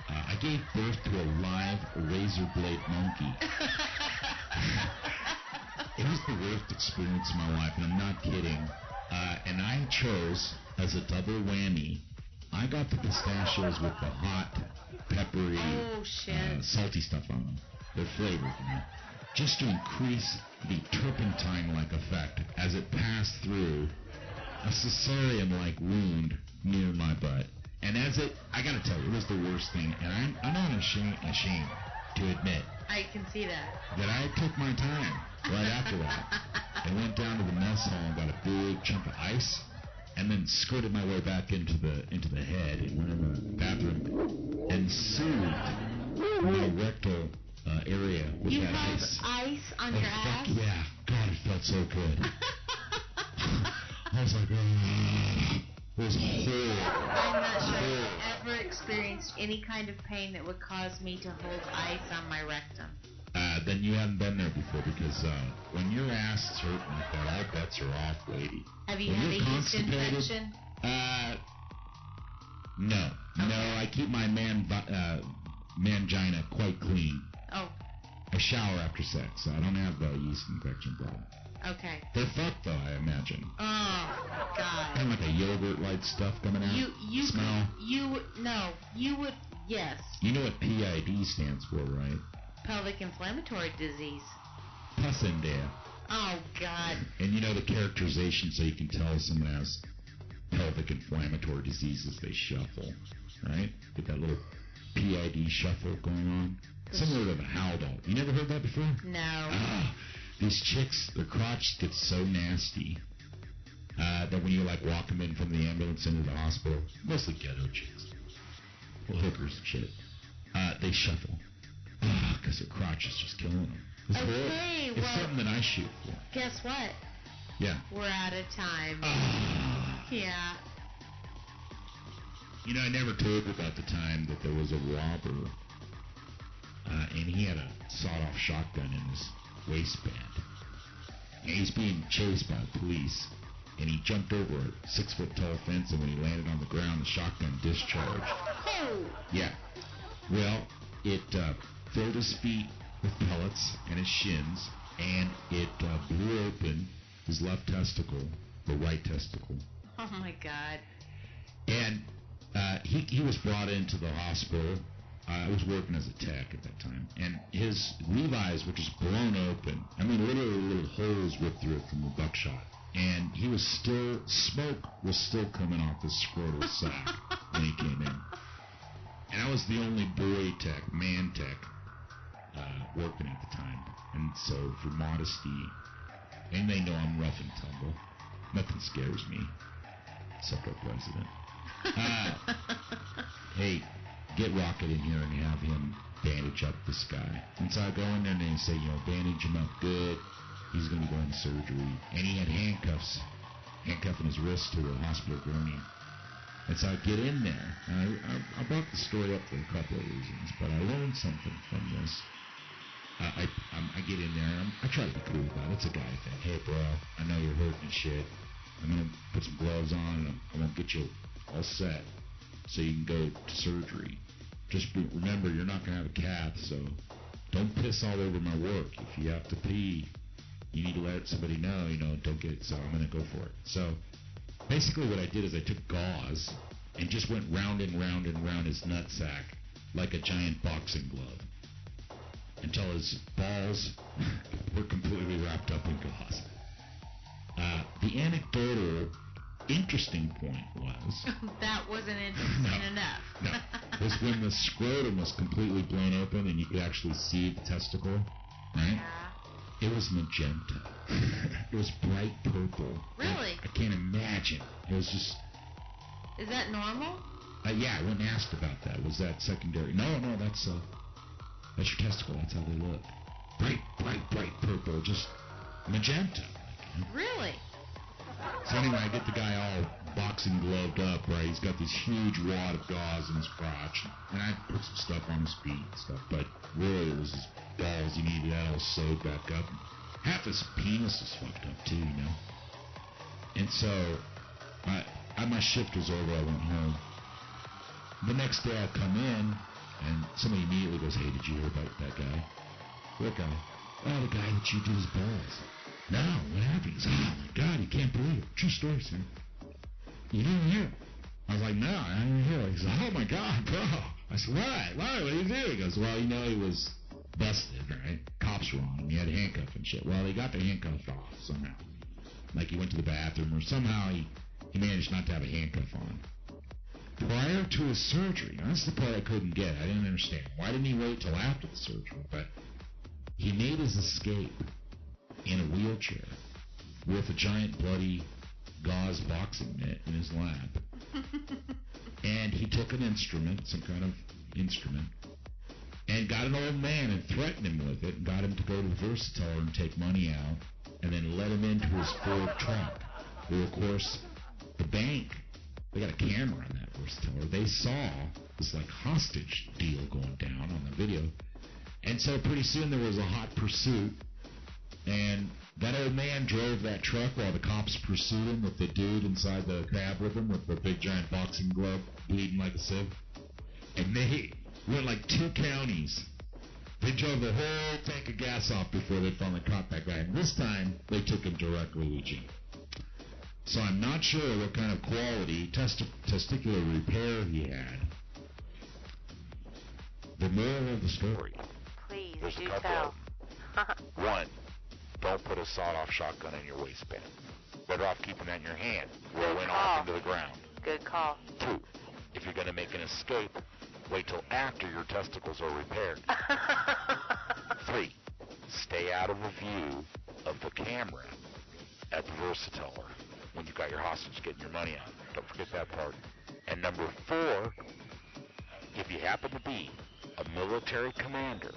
Speaker 6: I gave birth to a live razor blade monkey. It was the worst experience of my life, and I'm not kidding. And I chose, as a double whammy, I got the pistachios with the hot, peppery, salty stuff on them. They're flavored, you know, just to increase the turpentine-like effect as it passed through a cesarean-like wound near my butt. And I gotta tell you, it was the worst thing. And I'm not ashamed to admit.
Speaker 9: I can see that.
Speaker 6: That I took my time right after that. I went down to the mess hall and got a big chunk of ice, and then skirted my way back into the head and went in the bathroom and soothed my rectal area with
Speaker 9: you
Speaker 6: that
Speaker 9: have
Speaker 6: ice.
Speaker 9: Ice on your ass?
Speaker 6: Fuck yeah. God, it felt so good. I was like, it was horrible.
Speaker 9: I'm not sure I've ever experienced any kind of pain that would cause me to hold ice on my rectum.
Speaker 6: Then you haven't been there before, because when your ass is hurting like that, all bets are off, lady.
Speaker 9: Have you
Speaker 6: when
Speaker 9: had
Speaker 6: you're
Speaker 9: a yeast
Speaker 6: constipated,
Speaker 9: infection?
Speaker 6: No. Okay. No, I keep my mangina quite clean.
Speaker 9: Oh.
Speaker 6: I shower after sex, so I don't have the yeast infection problem.
Speaker 9: Okay.
Speaker 6: They're fucked, though, I imagine.
Speaker 9: Oh, God.
Speaker 6: Kind of like a yogurt-like stuff coming out. Smell.
Speaker 9: You would, yes.
Speaker 6: You know what PID stands for, right?
Speaker 9: Pelvic inflammatory disease.
Speaker 6: Pus in there.
Speaker 9: Oh, God.
Speaker 6: And you know the characterization, so you can tell if someone has pelvic inflammatory disease as they shuffle, right? Get that little PID shuffle going on. Similar to the Haldol. You never heard that before?
Speaker 9: No.
Speaker 6: These chicks, their crotch gets so nasty that when you like walk them in from the ambulance into the hospital, mostly ghetto chicks, little hookers and shit, they shuffle. Because their crotch is just killing them. It's something that I shoot for.
Speaker 9: Guess what?
Speaker 6: Yeah.
Speaker 9: We're out of time. Yeah.
Speaker 6: You know, I never told you about the time that there was a robber, and he had a sawed-off shotgun in his waistband. And he's being chased by police, and he jumped over a 6-foot-tall fence, and when he landed on the ground, the shotgun discharged.
Speaker 9: Oh!
Speaker 6: Yeah. Well, it filled his feet with pellets and his shins, and it blew open his left testicle, the right testicle.
Speaker 9: Oh, my God.
Speaker 6: And he was brought into the hospital. I was working as a tech at that time, and his Levi's were just blown open. I mean, literally little holes ripped through it from the buckshot. And he was still, smoke was still coming off his scrotal sack when he came in. And I was the only boy tech, man tech, working at the time. And so for modesty, and they know I'm rough and tumble, nothing scares me, except our president. Hey, get Rocket in here and have him bandage up this guy. And so I go in there and they say, bandage him up good. He's going to be going to surgery. And he had handcuffing his wrist to the hospital gurney. And so I get in there. And I brought the story up for a couple of reasons, but I learned something from this. I get in there and I try to be cool about it. It's a guy thing. Hey, bro, I know you're hurting and shit. I'm going to put some gloves on and I'm going to get you all set so you can go to surgery. Just remember, you're not going to have a cath, so don't piss all over my work. If you have to pee, you need to let somebody know, don't get it, so I'm going to go for it. So basically what I did is I took gauze and just went round and round and round his nutsack like a giant boxing glove until his balls were completely wrapped up in gauze. The anecdotal interesting point was...
Speaker 9: That wasn't interesting enough.
Speaker 6: No. Was when the scrotum was completely blown open and you could actually see the testicle, right?
Speaker 9: Yeah.
Speaker 6: It was magenta. It was bright purple.
Speaker 9: Really?
Speaker 6: I can't imagine. It was just...
Speaker 9: Is that normal?
Speaker 6: Yeah, I went and asked about that. Was that secondary? No, that's your testicle. That's how they look. Bright purple. Just magenta.
Speaker 9: Really?
Speaker 6: So anyway, I get the guy all boxing gloved up, right? He's got this huge wad of gauze in his crotch. And I put some stuff on his feet and stuff. But really, it was his balls. He needed that all sewed back up. Half his penis was fucked up, too, And so, my shift was over. I went home. The next day, I come in, and somebody immediately goes, hey, did you hear about that guy? What guy? Oh, the guy that chewed his balls. No, what happened? He said, oh my God, you can't believe it. True story, sir. You didn't hear? I was like, no, I didn't hear. He said, oh my God, bro. I said, what? What did he do? He goes, well, he was busted, right? Cops were on him. He had handcuffs and shit. Well, they got the handcuffs off somehow. Like he went to the bathroom or somehow he managed not to have a handcuff on. Prior to his surgery, now that's the part I couldn't get. I didn't understand. Why didn't he wait till after the surgery? But he made his escape in a wheelchair with a giant bloody gauze boxing mitt in his lap. And he took an instrument, some kind of instrument, and got an old man and threatened him with it and got him to go to the Versateller and take money out and then let him into his Ford truck. Well, of course, the bank, they got a camera on that Versateller. They saw this like hostage deal going down on the video. And so pretty soon there was a hot pursuit. And that old man drove that truck while the cops pursued him with the dude inside the cab with him with the big giant boxing glove bleeding like a sieve. And they went like 2 counties. They drove the whole tank of gas off before they finally caught that guy. And this time, they took him directly to jail. So I'm not sure what kind of quality testicular repair he had. The moral of the story.
Speaker 8: Please,
Speaker 5: There's
Speaker 8: do
Speaker 5: a couple
Speaker 8: tell.
Speaker 5: of them. One, don't put a sawed-off shotgun in your waistband. Better off keeping that in your hand. Will went off into the ground.
Speaker 8: Good call.
Speaker 5: 2, if you're going to make an escape, wait till after your testicles are repaired. 3, stay out of the view of the camera at the Versateller when you've got your hostage getting your money out. Don't forget that part. And number 4, if you happen to be a military commander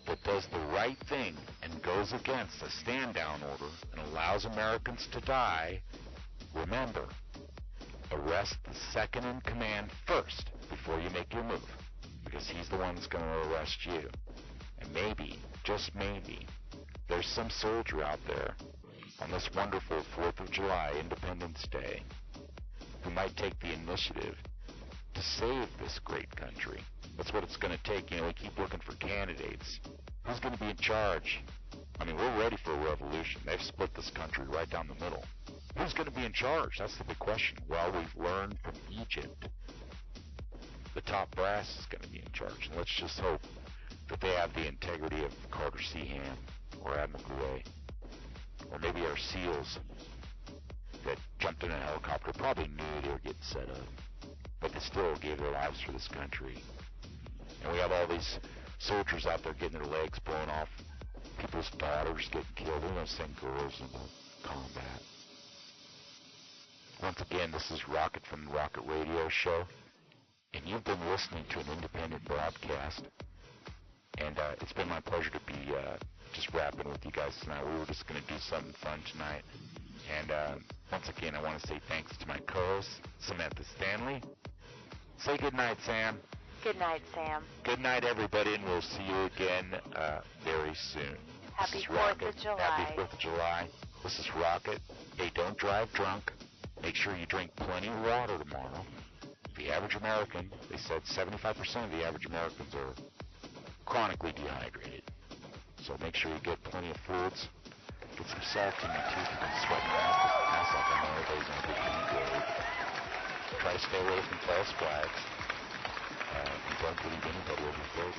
Speaker 5: that does the right thing and goes against a stand-down order and allows Americans to die, remember, arrest the second in command first before you make your move, because he's the one that's going to arrest you. And maybe, just maybe, there's some soldier out there on this wonderful 4th of July, Independence Day, who might take the initiative to save this great country. That's what it's going to take. We keep looking for candidates. Who's going to be in charge? I mean, we're ready for a revolution. They've split this country right down the middle. Who's going to be in charge? That's the big question. Well, we've learned from Egypt. The top brass is going to be in charge. And let's just hope that they have the integrity of Carter C. Ham or Admiral Goulet. Or maybe our SEALs that jumped in a helicopter probably knew they were getting set up. But they still gave their lives for this country. And we have all these soldiers out there getting their legs blown off. People's daughters getting killed. They're going to send girls into combat. Once again, this is Rocket from the Rocket Radio Show. And you've been listening to an independent broadcast. And it's been my pleasure to be just rapping with you guys tonight. We were just going to do something fun tonight. And once again, I want to say thanks to my co-host, Samantha Stanley. Say good night, Sam.
Speaker 8: Good night, Sam.
Speaker 5: Good night, everybody, and we'll see you again very soon.
Speaker 8: Happy 4th of July.
Speaker 5: Happy 4th of July. This is Rocket. Hey, don't drive drunk. Make sure you drink plenty of water tomorrow. The average American, they said 75% of the average Americans are chronically dehydrated. So make sure you get plenty of fluids. Get some salt in your teeth. You've been sweating your ass off. I know everybody's on a good dehydrated. Try to stay away from false flags. And don't believe anybody over 30.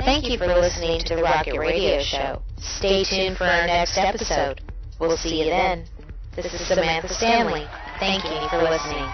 Speaker 8: Thank you for listening to the Rocket Radio Show. Stay tuned for our next episode. We'll see you then. This is Samantha Stanley. Thank you for listening.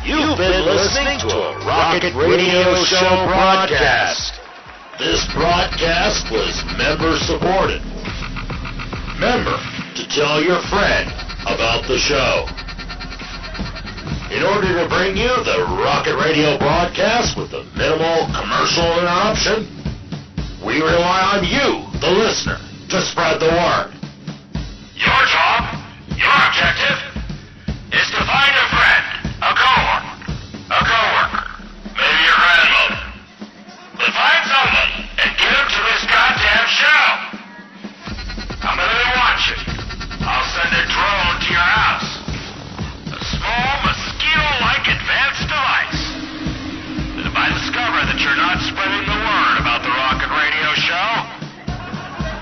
Speaker 10: You've been listening to a Rocket Radio Show broadcast. This broadcast was member-supported. Remember to tell your friend about the show. In order to bring you the Rocket Radio broadcast with the minimal commercial interruption, we rely on you, the listener, to spread the word.
Speaker 7: Your job, your objective, is to find a friend, a coworker, maybe your grandmother. But find somebody and get him to this goddamn show. I'm gonna be watching. I'll send a drone to your house. A small mosquito-like advanced device. And if I discover that you're not spreading the word about the Rocket Radio Show,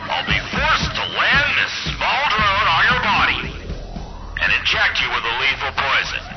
Speaker 7: I'll be forced to land this small drone on your body and inject you with a lethal poison.